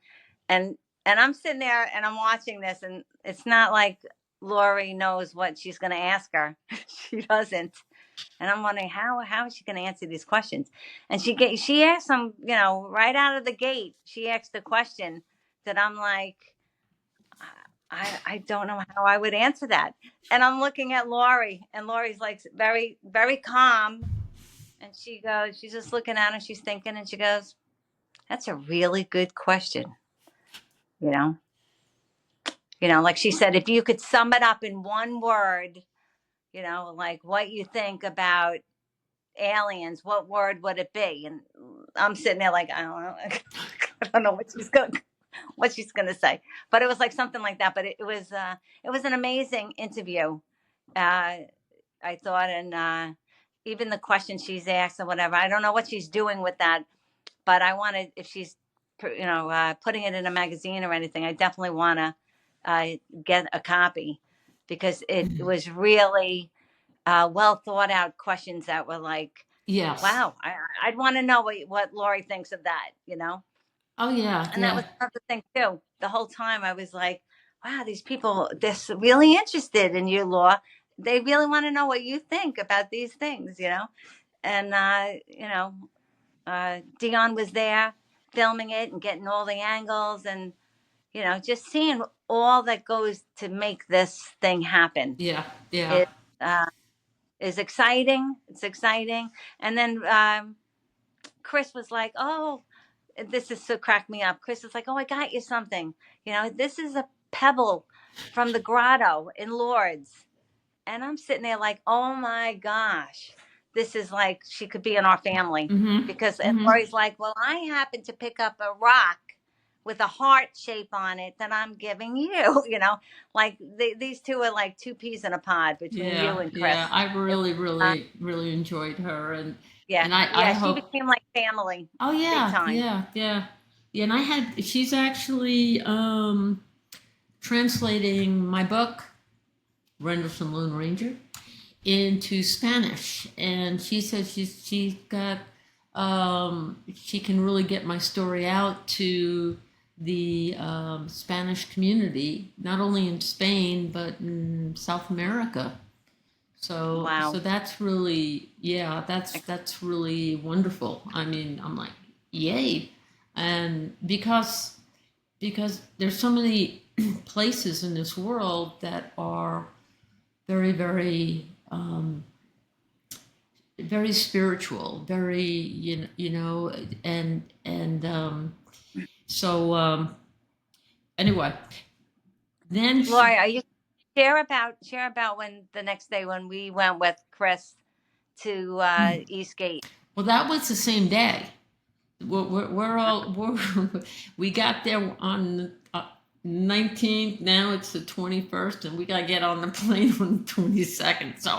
and I'm sitting there, and I'm watching this, and it's not like Lori knows what she's going to ask her. She doesn't. And I'm wondering how is she going to answer these questions? And she asked them, right out of the gate. She asked a question that I'm like, I don't know how I would answer that. And I'm looking at Lori, and Lori's like very, very calm. And she's just looking at her, she's thinking, and she goes, "That's a really good question." You know, like she said, if you could sum it up in one word, like what you think about aliens, what word would it be? And I'm sitting there like, I don't know. I don't know what she's gonna say, but it was like something like that. But it was an amazing interview, I thought, and even the questions she's asked or whatever. I don't know what she's doing with that, but I wanted, if she's putting it in a magazine or anything, I definitely want to get a copy, because it was really well thought out questions that were like, yes. wow, I'd want to know what Lori thinks of that, Oh, yeah, And that yeah. was another thing too. The whole time I was like, wow, these people, they're really interested in you, Law. They really want to know what you think about these things. And, Dion was there filming it and getting all the angles, and, just seeing all that goes to make this thing happen. Yeah, yeah. It is exciting. It's exciting. And then Chris was like, oh, this is so cracked me up. Chris is like, oh, I got you something. This is a pebble from the grotto in Lourdes. And I'm sitting there like, oh my gosh, this is like, she could be in our family. Mm-hmm. Because, and Mm-hmm. Lori's like, well, I happen to pick up a rock with a heart shape on it that I'm giving you, like these two are like two peas in a pod between Yeah, you and Chris. yeah. I It really, was, really, really enjoyed her, yeah, and I yeah, she hope. became like family, Oh, big yeah, time. yeah, yeah, yeah. And she's actually translating my book, Rendlesham Lone Ranger, into Spanish, and she said she's got she can really get my story out to the Spanish community, not only in Spain but in South America. So Wow. that's really, yeah, that's really wonderful. I mean, I'm like, yay. And because there's so many places in this world that are very, very very spiritual, very, and so anyway, then Lori, are you share about when the next day when we went with Chris to Eastgate? well, that was the same day. We're all we got there on the 19th. Now it's the 21st, and we got to get on the plane on the 22nd. So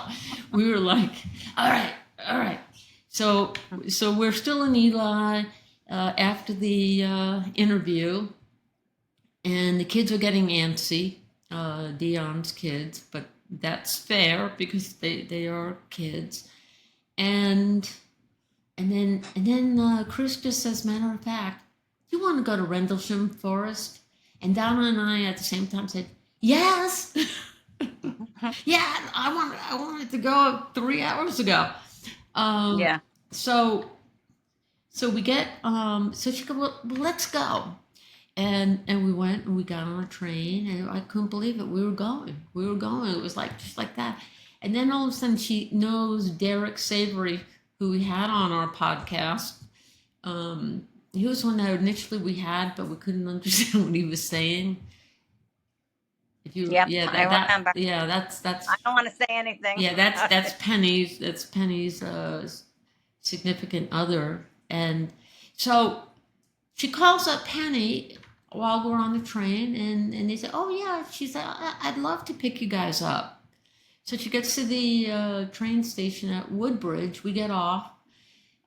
we were like, all right, all right. So we're still in Eli after the interview, and the kids are getting antsy. Dion's kids, but that's fair because they are kids, and and then Chris just says, matter of fact, do you want to go to Rendlesham Forest? And Donna and I at the same time said, yes. Yeah, I wanted to go 3 hours ago. Yeah. So we get so she goes, well, let's go. And we went and we got on a train, and I couldn't believe it. We were going. It was like just like that. And then all of a sudden she knows Derek Savory, who we had on our podcast. He was one that initially we had, but we couldn't understand what he was saying. If you, Yep, yeah, I remember. that's I don't want to say anything. yeah, that's Penny's. That's Penny's significant other, and so she calls up Penny while we're on the train, and they say, "Oh yeah," she said, "I'd love to pick you guys up." So she gets to the train station at Woodbridge. We get off.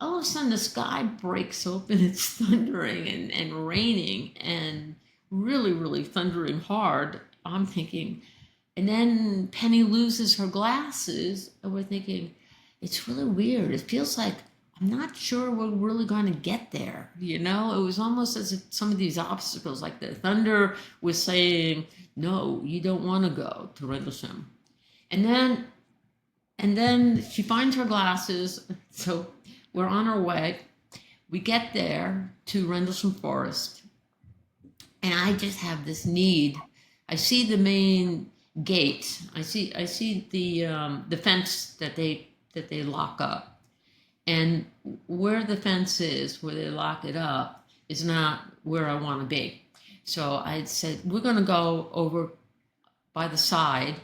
All of a sudden, the sky breaks open. It's thundering and raining and really, really thundering hard. I'm thinking, and then Penny loses her glasses, and we're thinking, it's really weird. It feels like I'm not sure we're really going to get there. You know, it was almost as if some of these obstacles, like the thunder, was saying, "No, you don't want to go to Rendlesham." And then, and then she finds her glasses. So we're on our way. We get there to Rendlesham Forest, and I just have this need. I see the main gate. I see the fence that they lock up, and where the fence is, where they lock it up, is not where I want to be. So I said we're going to go over by the side.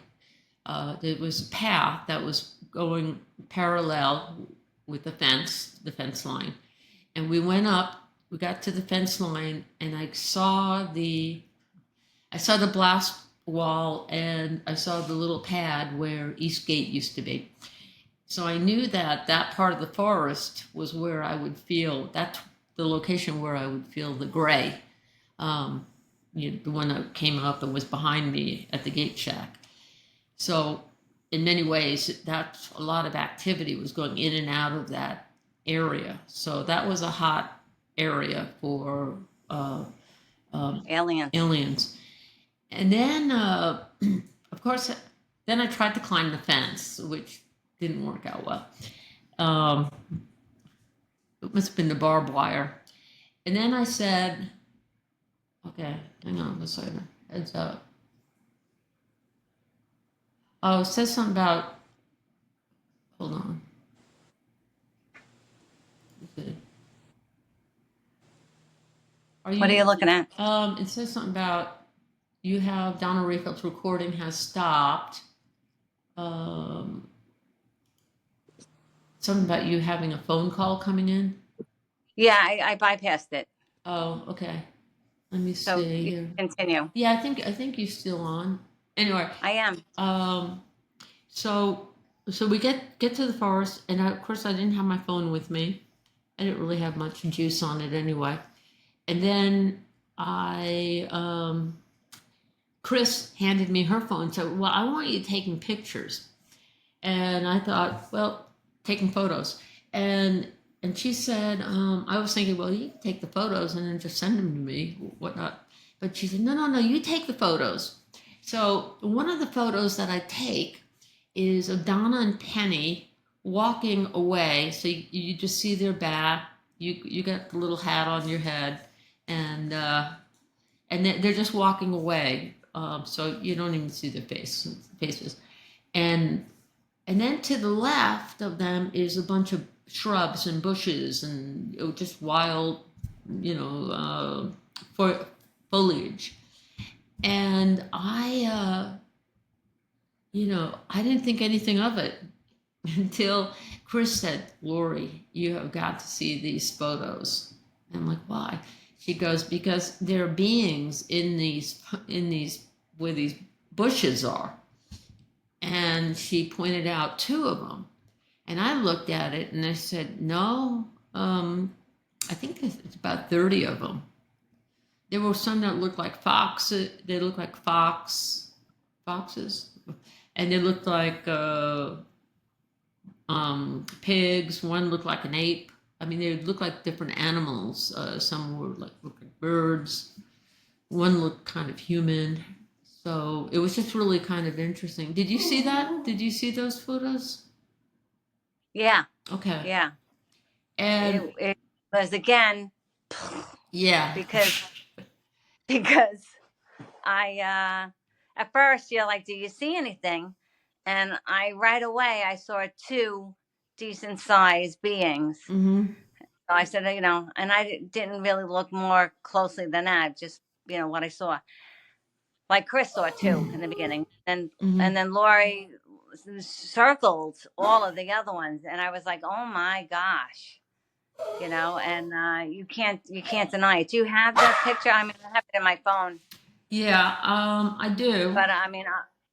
There was a path that was going parallel with the fence line, and we went up. We got to the fence line, and I saw the blast wall, and I saw the little pad where East Gate used to be. So I knew that that part of the forest was where I would feel that's the location where I would feel the gray, um, the one that came up and was behind me at the gate shack. So in many ways, that's a lot of activity was going in and out of that area. So that was a hot area for Aliens. aliens. And then, of course, then I tried to climb the fence, which didn't work out well. Um, it must have been the barbed wire. And then I said, okay, hang on a second. Heads up. Oh, it says something about, hold on. Okay. What are you looking at? It says something about you have Donna Rehfeldt's recording has stopped. Um, something about you having a phone call coming in. Yeah, I bypassed it. Oh, okay. Let me So see you here. continue. Yeah, I think you're still on. Anyway, I am. so we get to the forest, and of course I didn't have my phone with me. I didn't really have much juice on it anyway. And then Chris handed me her phone and said, "Well, I want you taking pictures." And I thought, well, taking photos. And she said, I was thinking, well, you can take the photos and then just send them to me, whatnot. But she said, no, no, no, you take the photos. So one of the photos that I take is of Donna and Penny walking away. So you just see their back. You got the little hat on your head, and they're just walking away. So you don't even see their faces. And and then to the left of them is a bunch of shrubs and bushes and just wild, you know, foliage. And I didn't think anything of it until Chris said, "Lori, you have got to see these photos." And I'm like, "Why?" She goes, "Because there are beings in these where these bushes are." And she pointed out two of them. And I looked at it and I said, no, I think it's about 30 of them. There were some that looked like foxes. They looked like foxes. And they looked like pigs. One looked like an ape. I mean, they looked like different animals. Some looked like birds. One looked kind of human. So it was just really kind of interesting. Did you see that? Did you see those photos? Yeah. Okay. Yeah. And It was again yeah. because I at first you're like, do you see anything? And I right away I saw two decent sized beings. Mm-hmm. So I said, and I didn't really look more closely than that, just what I saw. Like Chris saw too in the beginning, and Mm-hmm. then Lori circled all of the other ones, and I was like, oh my gosh, and you can't deny it. Do you have that picture? I mean, I have it in my phone. Yeah, I do. But I mean,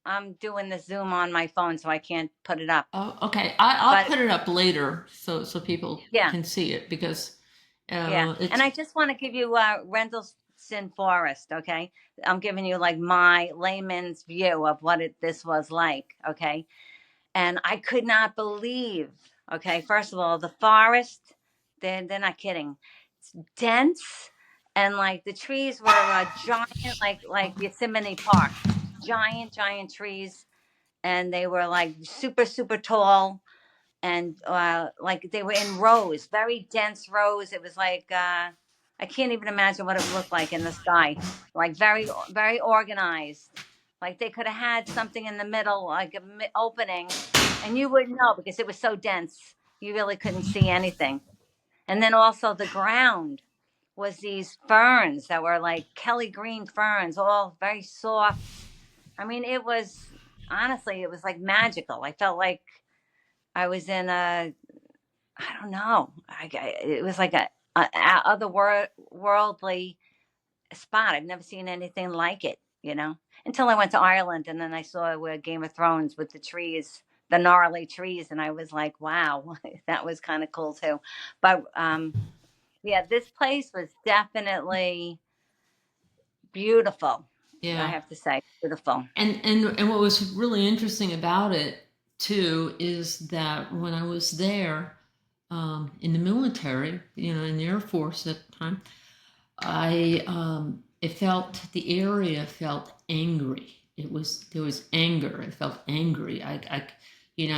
I'm doing the Zoom on my phone, so I can't put it up. Oh, okay. I'll But put it up later so people yeah, can see it because yeah. And it's I just want to give you Rendlesham Forest, okay? I'm giving you like my layman's view of what this was like, okay? And I could not believe, okay, first of all, the forest, they're not kidding. It's dense, and like the trees were giant, like Yosemite Park, giant trees, and they were like super tall, and like they were in rows, very dense rows. It was like I can't even imagine what it looked like in the sky, like very organized. Like they could have had something in the middle, like an opening, and you wouldn't know because it was so dense. You really couldn't see anything. And then also the ground was these ferns that were like Kelly green ferns, all very soft. I mean, it was honestly, it was like magical. I felt like I was in a, I don't know. It was like a otherworldly spot. I've never seen anything like it, until I went to Ireland, and then I saw where Game of Thrones with the trees, the gnarly trees, and I was like, wow, that was kind of cool too. But yeah, this place was definitely beautiful. I yeah. have to say, beautiful. And what was really interesting about it too is that when I was there in the military, in the Air Force at the time, the area felt angry. There was anger. It felt angry. I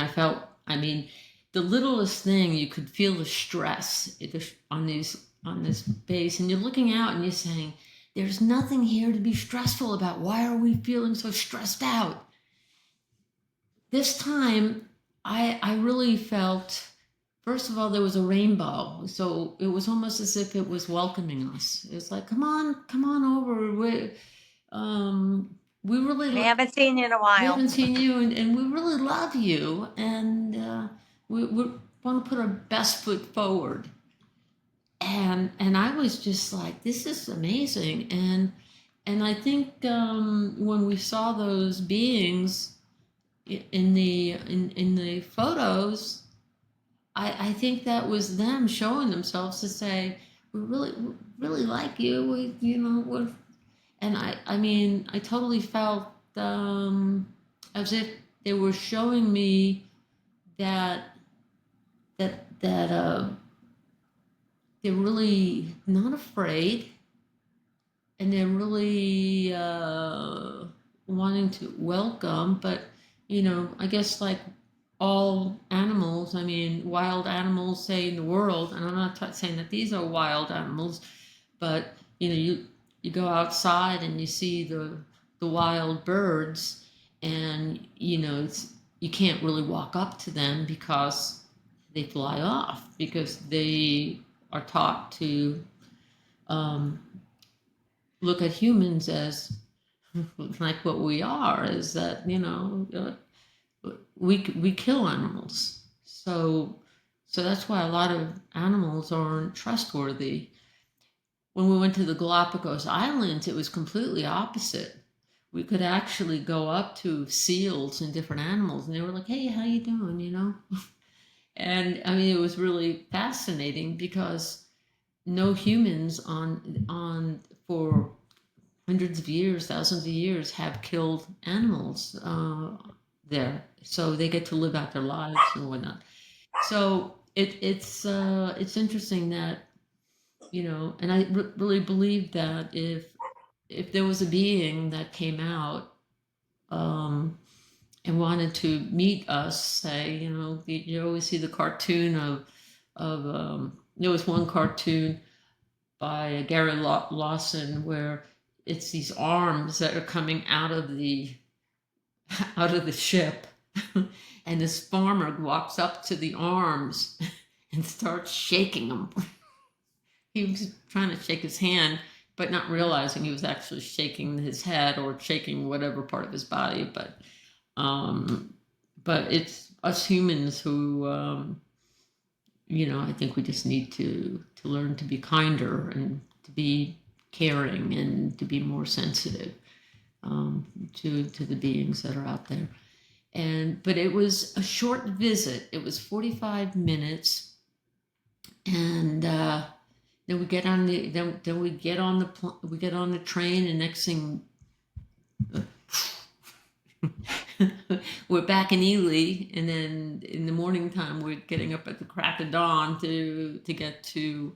felt. I mean, the littlest thing you could feel the stress on this base, and you're looking out and you're saying, "There's nothing here to be stressful about. Why are we feeling so stressed out?" This time, I really felt. First of all, there was a rainbow, so it was almost as if it was welcoming us. It was like, come on over. We really, We haven't seen you in a we while. haven't seen you, and we really love you, and we want to put our best foot forward. And I was just like, this is amazing, and I think when we saw those beings in the photos, I think that was them showing themselves to say, we really like you. And I mean, I totally felt as if they were showing me that they're really not afraid, and they're really wanting to welcome. But I guess like all animals, I mean, wild animals, say in the world, and I'm not saying that these are wild animals, but you go outside and you see the wild birds, and you can't really walk up to them because they fly off because they are taught to um, look at humans as like what we are, is that we kill animals. So that's why a lot of animals aren't trustworthy. When we went to the Galapagos Islands, it was completely opposite. We could actually go up to seals and different animals, and they were like, "Hey, how you doing?" And I mean, it was really fascinating because no humans on for hundreds of years, thousands of years, have killed animals there, so they get to live out their lives and whatnot. So it's interesting that and I really believe that if there was a being that came out and wanted to meet us, say, you always see the cartoon of there was one cartoon by Gary Lawson where it's these arms that are coming out of the ship, and this farmer walks up to the arms and starts shaking them. He was trying to shake his hand, but not realizing he was actually shaking his head or shaking whatever part of his body. Um, but it's us humans who, I think we just need to learn to be kinder and to be caring and to be more sensitive. to the beings that are out there. But it was a short visit. It was 45 minutes, and then we get on the then we get on we get on the train, and next thing we're back in Ely, and then in the morning time we're getting up at the crack of dawn to get to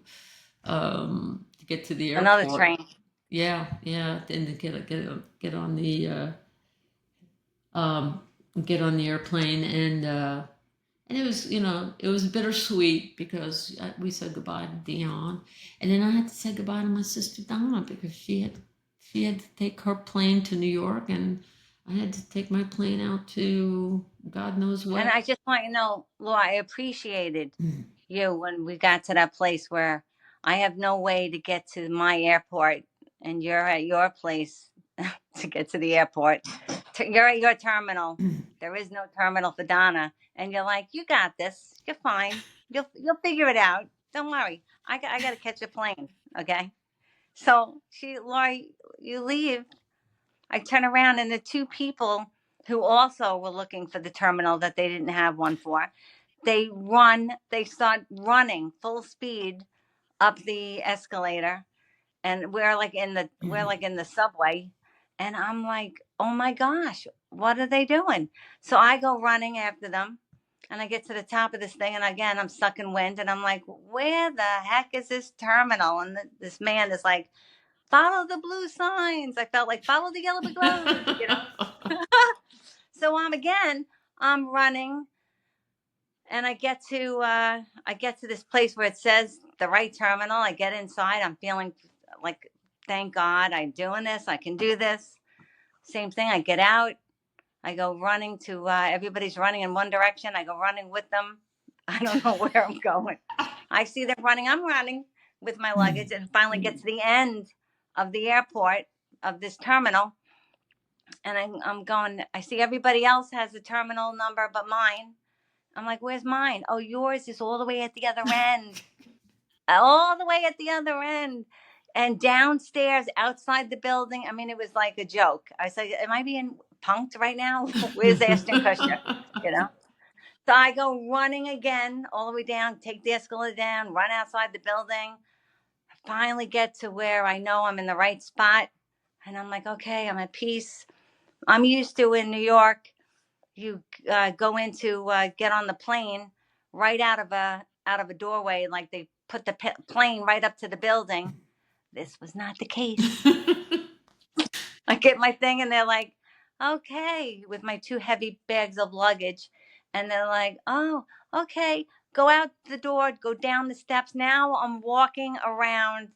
the airport. Another train. Yeah, and to get on the get on the airplane, and it was, it was bittersweet because we said goodbye to Dion, and then I had to say goodbye to my sister Donna because she had to take her plane to New York, and I had to take my plane out to God knows what. And I just want you to know, Laura, I appreciated you when we got to that place where I have no way to get to my airport, and you're at your place to get to the airport. You're at your terminal. There is no terminal for Donna, and you're like, you got this. You're fine. You'll figure it out. Don't worry. I got to catch a plane. Okay. So Laura, you leave. I turn around, and the two people who also were looking for the terminal that they didn't have one for, they start running full speed up the escalator, and we're like in the subway, and I'm like, oh my gosh, what are they doing? So I go running after them, and I get to the top of this thing, and again I'm sucking wind, and I'm like, where the heck is this terminal? And this man is like, follow the blue signs. I felt like, follow the yellow brick road. So I'm running, and I get to this place where it says the right terminal. I get inside. I'm feeling like, thank God I'm doing this. I can do this. Same thing. I get out. I go running to everybody's running in one direction. I go running with them. I don't know where I'm going. I see them running. I'm running with my luggage, and finally get to the end of the airport of this terminal. And I'm going, I see everybody else has a terminal number but mine. I'm like, where's mine? Oh, yours is all the way at the other end. All the way at the other end. And downstairs outside the building, I mean, it was like a joke. I said, am I being punked right now? Where's Ashton Kutcher? So I go running again all the way down, take the escalator down, run outside the building. I finally get to where I know I'm in the right spot. And I'm like, okay, I'm at peace. I'm used to in New York, you go into get on the plane right out of a doorway, like they put the plane right up to the building. This was not the case. I get my thing, and they're like, okay, with my 2 heavy bags of luggage, and they're like, oh, okay, go out the door, go down the steps. Now I'm walking around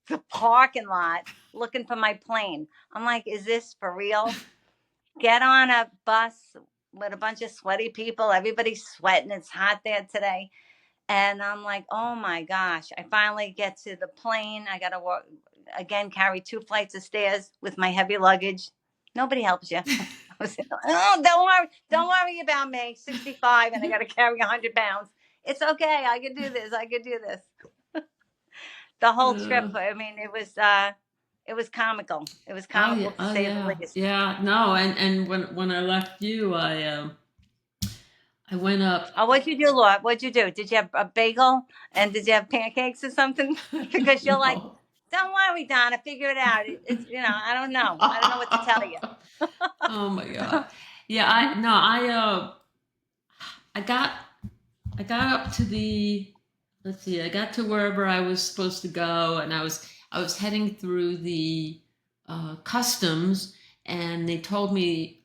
the parking lot looking for my plane. I'm like, is this for real? Get on a bus with a bunch of sweaty people. Everybody's sweating. It's hot there today. And I'm like, oh my gosh. I finally get to the plane. I got to walk again, carry 2 flights of stairs with my heavy luggage. Nobody helps you. Oh, don't worry about me. 65 and I got to carry 100 pounds. It's okay. I can do this. The whole trip. I mean, it was comical. It was comical to say the least. Yeah, no, and when I left you, I went up. Oh, what'd you do, Laura? What'd you do? Did you have a bagel, and did you have pancakes or something? Because you're like, don't worry, Donna, figure it out. It's I don't know what to tell you. Oh my God. Yeah, I got up to I got to wherever I was supposed to go, and I was heading through the customs, and they told me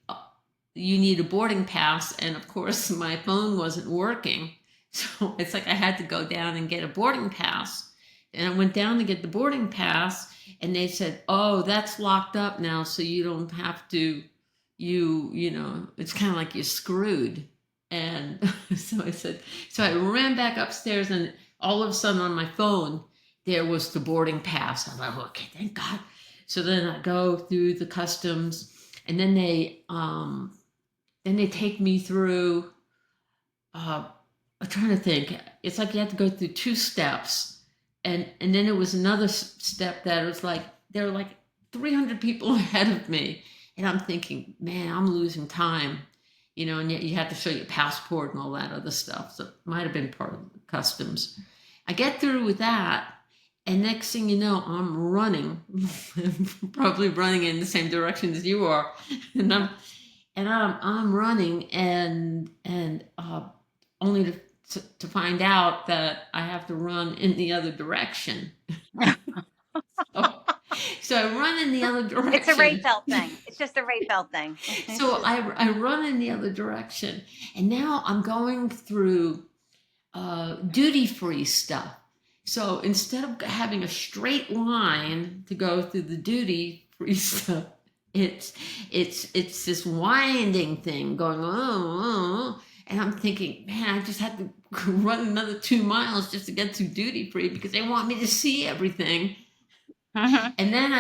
you need a boarding pass, and of course my phone wasn't working, so it's like I had to go down and get a boarding pass. And I went down to get the boarding pass, and they said, oh, that's locked up now, so you don't have to, it's kind of like you're screwed. And so I ran back upstairs, and all of a sudden on my phone, there was the boarding pass. I'm like, okay, thank God. So then I go through the customs, and then they take me through, I'm trying to think. It's like you have to go through 2 steps. And then it was another step that it was like, there were like 300 people ahead of me. And I'm thinking, man, I'm losing time, and yet you have to show your passport and all that other stuff. So it might have been part of the customs. I get through with that, and next thing you know, I'm running, probably running in the same direction as you are, and I'm running, and only to find out that I have to run in the other direction. so, so I run in the other It's a direction. Rehfeldt thing. It's just a Rehfeldt thing. It's So just I run in the other direction, and now I'm going through duty free stuff. So instead of having a straight line to go through the duty free stuff, it's it's this winding thing going and I'm thinking, man, I just had to run another 2 miles just to get through duty free because they want me to see everything. And then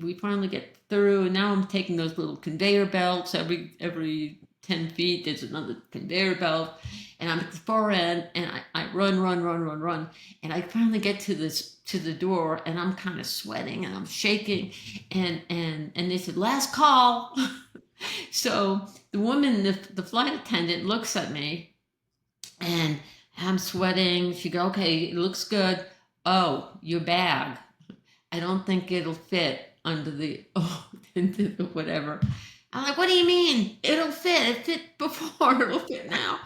we finally get through, and now I'm taking those little conveyor belts. Every 10 feet, there's another conveyor belt, and I'm at the far end, and I run, and I finally get to the door, and I'm kind of sweating and I'm shaking, and they said last call. So the woman, the flight attendant, looks at me, and I'm sweating. She go, okay, it looks good. Oh, your bag. I don't think it'll fit under into the whatever. I'm like, what do you mean? It'll fit. It fit before. It'll fit now.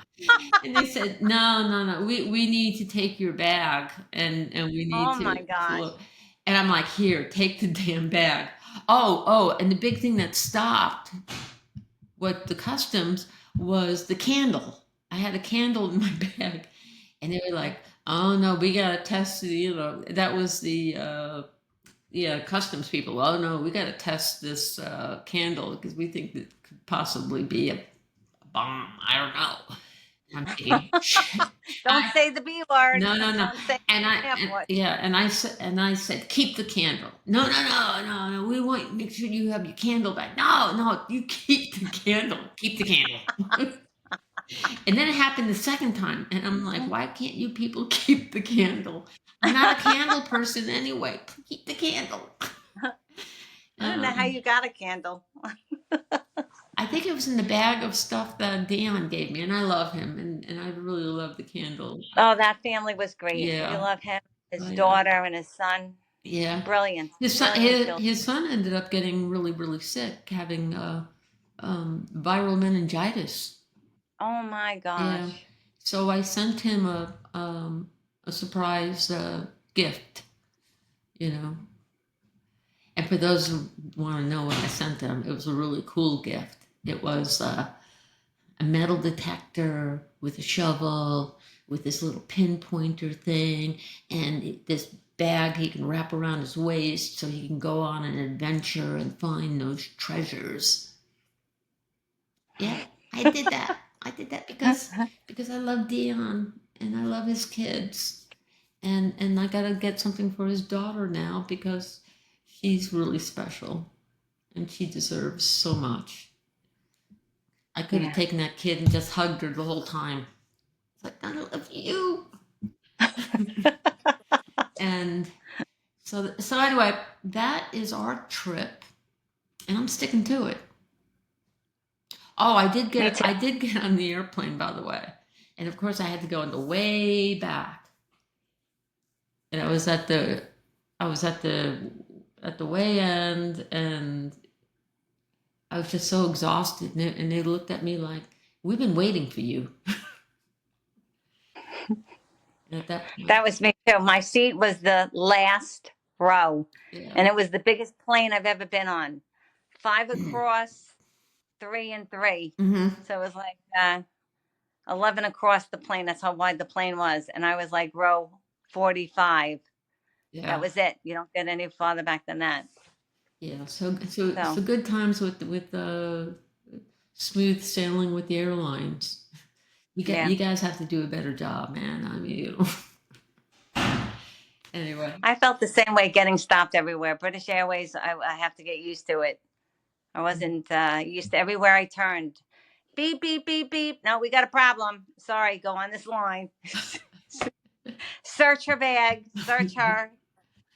And they said, no. We need to take your bag and we need oh my to gosh. look. And I'm like, here, take the damn bag. Oh, and the big thing that stopped what the customs was the candle. I had a candle in my bag, and they were like, oh no, we gotta test that was the customs people. Oh no, we got to test this candle because we think it could possibly be a bomb. I don't know. I'm thinking, shit. Don't say the B word. No. Don't say And I, the F and, word. yeah, and I said, keep the candle. No. We want make sure you have your candle back. No, you keep the candle. Keep the candle. And then it happened the second time, and I'm like, why can't you people keep the candle? I'm not a candle person anyway. Keep the candle. I don't know how you got a candle. I think it was in the bag of stuff that Dion gave me, and I love him, and I really love the candle. Oh, that family was great. We Yeah, love him, his oh, yeah, daughter, and his son. yeah. Brilliant, His son, brilliant his, children. his son ended up getting really, really sick, having viral meningitis. Oh my Yeah, gosh. so I sent him a surprise gift, you know. And for those who want to know what I sent him, it was a really cool gift. It was a metal detector with a shovel, with this little pinpointer thing, and this bag he can wrap around his waist so he can go on an adventure and find those treasures. Yeah, I did that. I did that because I love Dion and I love his kids, and I gotta get something for his daughter now because she's really special and she deserves so much. I could have Yeah. taken that kid and just hugged her the whole time. It's like, I love you. And so anyway, that is our trip, and I'm sticking to it. Oh, Me too. I did get on the airplane, by the way, and of course I had to go in the way back, and I was at the way end, and I was just so exhausted, and they looked at me like, "We've been waiting for you." And at that point, That was me too. My seat was the last row, yeah. and it was the biggest plane I've ever been on. Five across, three and three. Mm-hmm. So it was like 11 across the plane. That's how wide the plane was. And I was like row 45. That Yeah. was it. You don't get any farther back than that. Yeah, so So, good times with smooth sailing with the airlines. yeah. You guys have to do a better job, man. I mean, anyway. I felt the same way getting stopped everywhere. British Airways, I have to get used to it. I wasn't used to everywhere I turned. Beep, beep, beep, beep. No, we got a problem. Sorry, go on this line. Search her bag, search her.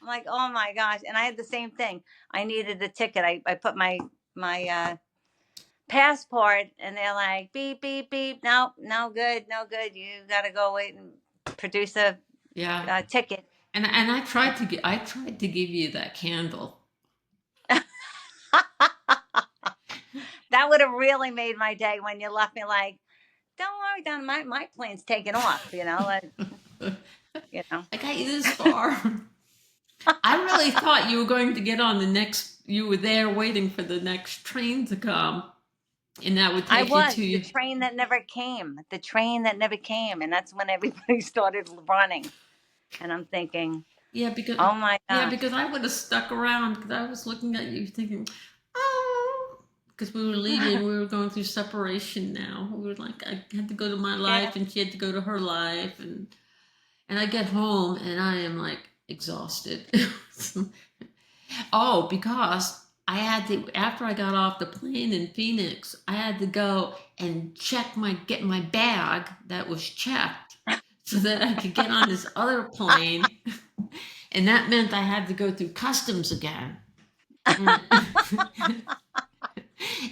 I'm like, oh my gosh. And I had the same thing. I needed a ticket. I put my passport, and they're like, beep, beep, beep. No, no good, no good. You got to go wait and produce a Yeah. ticket. And I tried to give you that candle. That would have really made my day when you left me like, don't worry, Don, my plane's taking off, you know. I got you this far. I really thought you were going to get on the next. You were there waiting for the next train to come, and that would I take you was to the you. train that never came, and that's when everybody started running. And I'm thinking, Yeah, because oh my yeah, gosh, because I would have stuck around because I was looking at you thinking, oh, because we were leaving, we were going through separation. Now we were like, I had to go to my yeah. life, and she had to go to her life, and I get home and I am like exhausted. Oh, because I had to after I got off the plane in Phoenix, I had to go and get my bag that was checked so that I could get on this other plane. And that meant I had to go through customs again. And,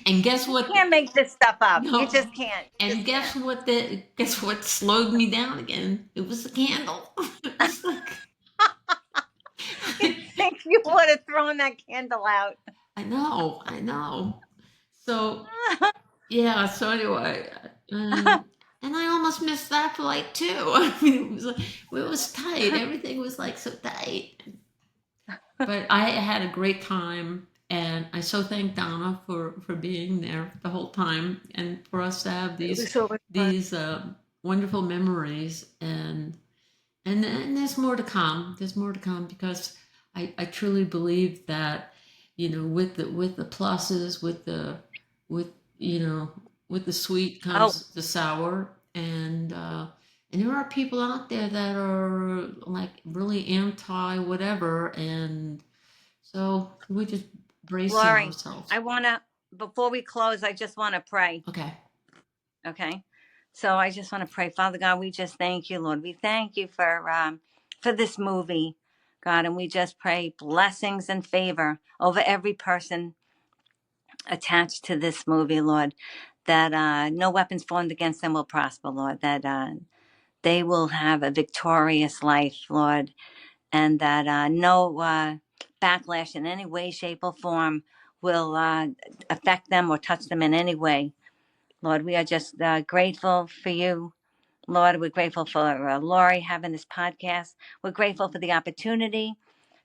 and guess You what? can't make this stuff up. You No. just can't. You And just can't. guess what slowed me down again? It was the candle. It was like You think you would have thrown that candle out? I know. So yeah, so anyway, and I almost missed that flight too. I mean, it was tight. Everything was like so tight. But I had a great time, and I so thank Donna for being there the whole time, and for us to have It was so much fun. these wonderful memories, and there's more to come. There's more to come because I truly believe that with the pluses, with with the sweet Oh, comes the sour, and there are people out there that are like really anti whatever, and so we're just bracing Lori, ourselves. I want to, before we close, I just want to pray. Okay. Okay. So I just want to pray. Father God, we just thank you, Lord. We thank you for this movie, God, and we just pray blessings and favor over every person attached to this movie, Lord, that no weapons formed against them will prosper, Lord, that they will have a victorious life, Lord, and that no backlash in any way, shape, or form will affect them or touch them in any way. Lord, we are just grateful for you. Lord, we're grateful for Lori having this podcast. We're grateful for the opportunity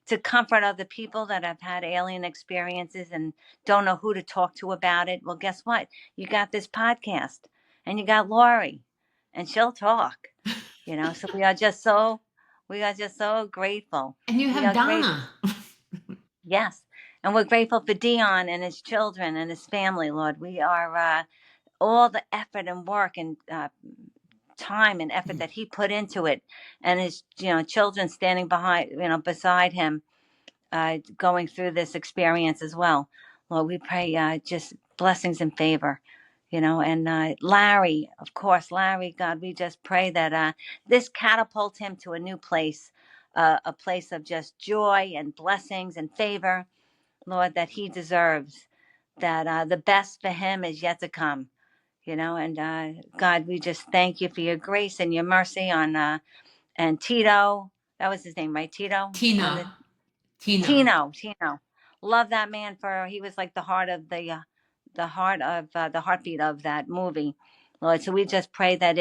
to comfort other people that have had alien experiences and don't know who to talk to about it. Well, guess what? You got this podcast and you got Lori and she'll talk, so we are just so grateful. And you We have are grateful. Donna. Yes. And we're grateful for Dion and his children and his family, Lord. We are all the effort and work and time and effort that he put into it, and his children standing beside him, going through this experience as well. Lord, we pray just blessings and favor, and Larry, of course, Larry, God, we just pray that this catapults him to a new place, a place of just joy and blessings and favor, Lord, that he deserves, that the best for him is yet to come. And God, we just thank you for your grace and your mercy on and Tito. That was his name, right? Tito on the Tina. Tina. Tino. Love that man he was like the heartbeat of that movie, Lord. So we just pray that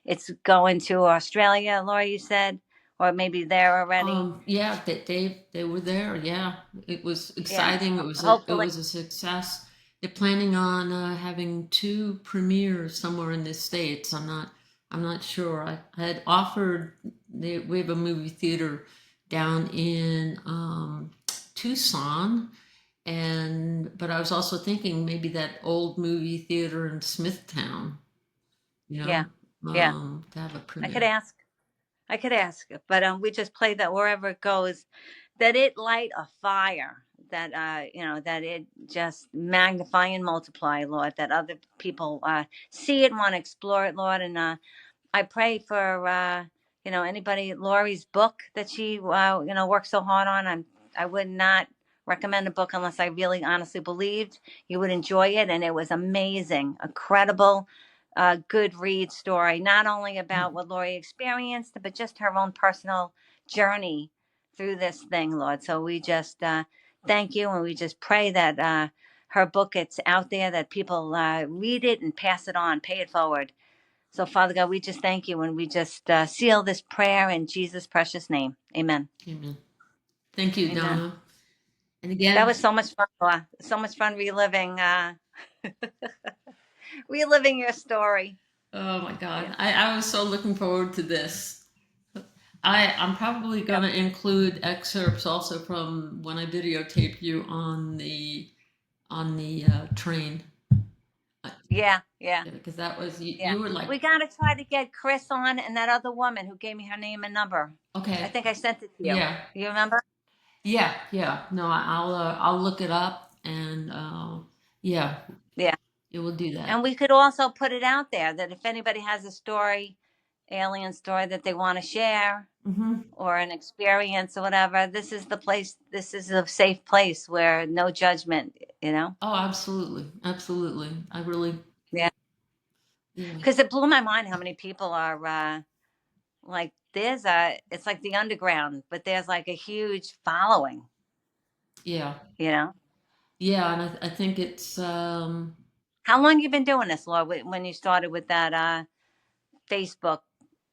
it's going to Australia, Laura, you said, or maybe there already. Yeah, they were there. Yeah, it was Yeah. exciting. So It hopefully, was a success. They're planning on having two premieres somewhere in the states. I'm not sure. I had offered. We have a movie theater down in Tucson, but I was also thinking maybe that old movie theater in Smithtown. You yeah, know, yeah. to have a I could premiere. ask. I could ask, but we just pray that wherever it goes, that it light a fire, that that it just magnify and multiply, Lord, that other people see it and want to explore it, Lord. And I pray for anybody, Lori's book that she works so hard on. I would not recommend a book unless I really honestly believed you would enjoy it. And it was amazing, a credible, good read story, not only about what Lori experienced, but just her own personal journey through this thing, Lord. So we just thank you, and we just pray that her book gets out there, that people read it and pass it on, pay it forward. So, Father God, we just thank you, and we just seal this prayer in Jesus' precious name. Amen. Amen. Thank you, Amen. Donna. And That again, was so much fun, Laura. So much fun reliving reliving your story. oh my God, Yeah. I was so looking forward to this. I'm probably going to include excerpts also from when I videotaped you on the train. Yeah. Yeah, because that was Yeah. you were like, We got to try to get Chris on, and that other woman who gave me her name and number. I okay, think I sent it to you. yeah, You remember? yeah. No, I'll look it up and yeah, Yeah. it will do that. And we could also put it out there that if anybody has a story, alien story that they want to share, Mm-hmm. or an experience or whatever, this is the place. This is a safe place where no judgment, you know? Oh, absolutely, absolutely. I really, Yeah. yeah, Because it blew my mind how many people are like, it's like the underground, but there's like a huge following, yeah, you know? yeah, and I think it's How long you been doing this, Laura, when you started with that Facebook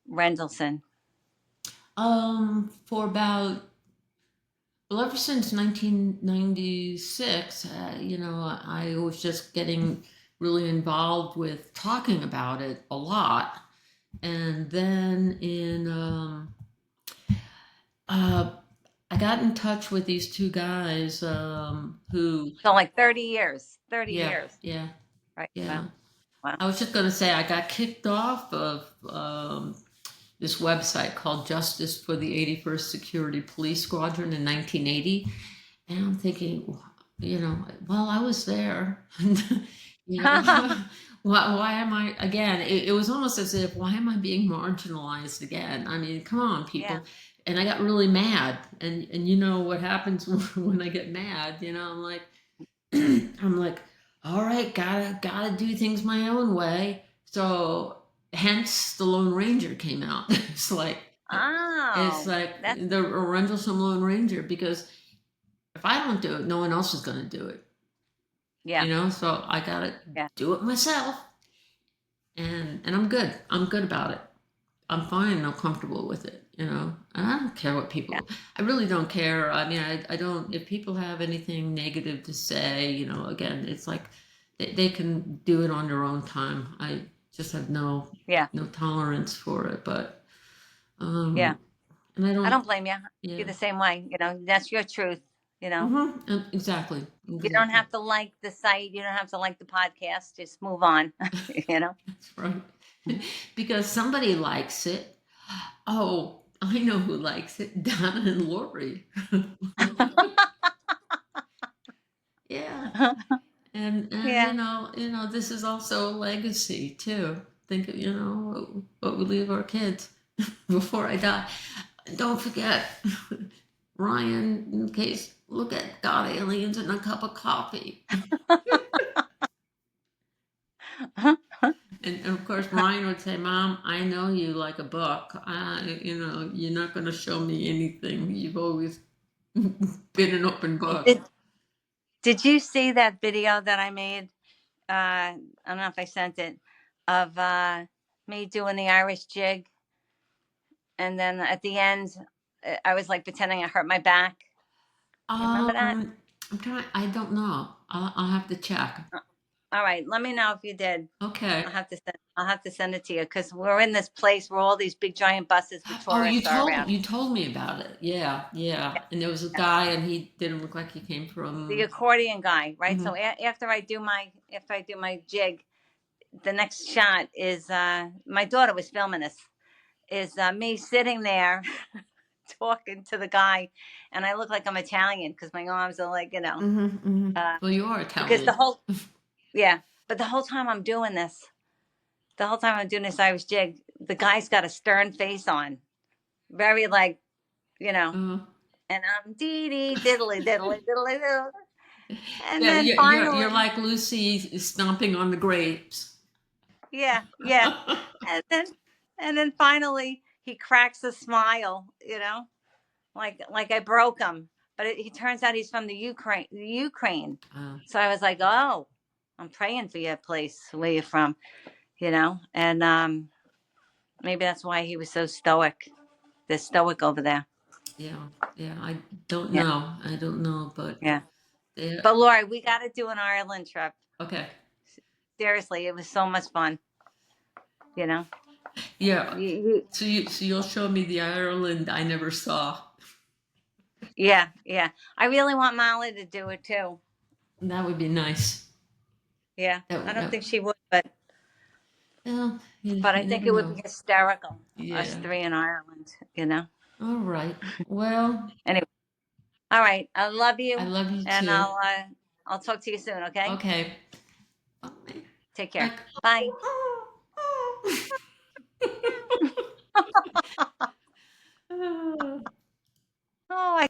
Rendlesham? for about well, ever since 1996, I was just getting really involved with talking about it a lot. And then uh, I got in touch with these two guys who, So like 30 years. 30 yeah, years. yeah, Right. yeah. Wow. Wow. I was just going to say I got kicked off of this website called Justice for the 81st Security Police Squadron in 1980. And I'm thinking, well, I was there. you know, why am I again? It was almost as if, why am I being marginalized again? I mean, come on, Yeah. people. And I got really mad. And you know what happens when I get mad? I'm like, I'm like, all right, gotta do things my own way. So hence the Lone Ranger came out. It's Oh, like that's, the Rendlesham Lone Ranger because if I don't do it, no one else is going to do it. yeah. So I got to Yeah. do it myself, and I'm good. I'm good about it. I'm fine. I'm comfortable with it. And I don't care what Yeah. people. I really don't care. I mean, I don't. If people have anything negative to say, again, it's like they can do it on their own time. I just have Yeah. no tolerance for it. But Yeah. and I I don't. don't blame you. Yeah. Be the same way. That's your truth. You know, Exactly. you don't Exactly. have to like the site. You don't have to like the podcast. Just move on. you know. That's right. Because somebody likes it. Oh, I know who likes it. Donna and Lori. Yeah. And yeah. this is also a legacy too. Think of, what we leave our kids before I die. And don't forget, Ryan, in case, look at God, aliens, and a cup of coffee. And of course, Ryan would say, "Mom, I know you like a book. You're not going to show me anything. You've always been an open book." did Did you see that video that I made? I don't know if I sent it, of me doing the Irish jig, and then at the end, I was like pretending I hurt my back. You remember that? I'm trying. I don't know. I'll have to check. All right, let me know if you did. Okay. I'll have to send it to you because we're in this place where all these big giant buses with Oh, you tourists are told around. you told me about it. Yeah, yeah. Yeah, And there was a yeah. guy, and he didn't look like he came The from. accordion guy, right? So Mhm. after I do my jig, the next shot is my daughter was filming this. Is me sitting there talking to the guy, and I look like I'm Italian because my arms are like, Mhm. Mhm. uh, Well, you are because Italian. yeah, but the whole time I'm doing this, Irish jig, the guy's got a stern face on, very like, you know, Uh, and I'm dee dee diddly diddly diddly diddly. And Yeah, then you're finally, like Lucy stomping on the grapes. yeah, yeah. And then finally he cracks a smile, like I broke him. But he turns out he's from the Ukraine. Uh, So I was like, oh, I'm praying for your place where you're from, and maybe that's why he was so stoic. They're stoic over there. yeah, yeah. I don't Yeah, know. I don't know, but yeah. yeah. But Lori, we got to do an Ireland trip. Okay. Seriously, it was so much fun. You know, Yeah. you, So you'll show me the Ireland I never saw. yeah, yeah. I really want Molly to do it too. That would be nice. Yeah, I don't That think she would, but well, I you think never it would know. be hysterical. Us Yeah. three in Ireland. All right. Well, Anyway, all right. I love I you, love you and too. I'll talk to you soon. Okay. Okay. Take care. Like, Bye. Oh, I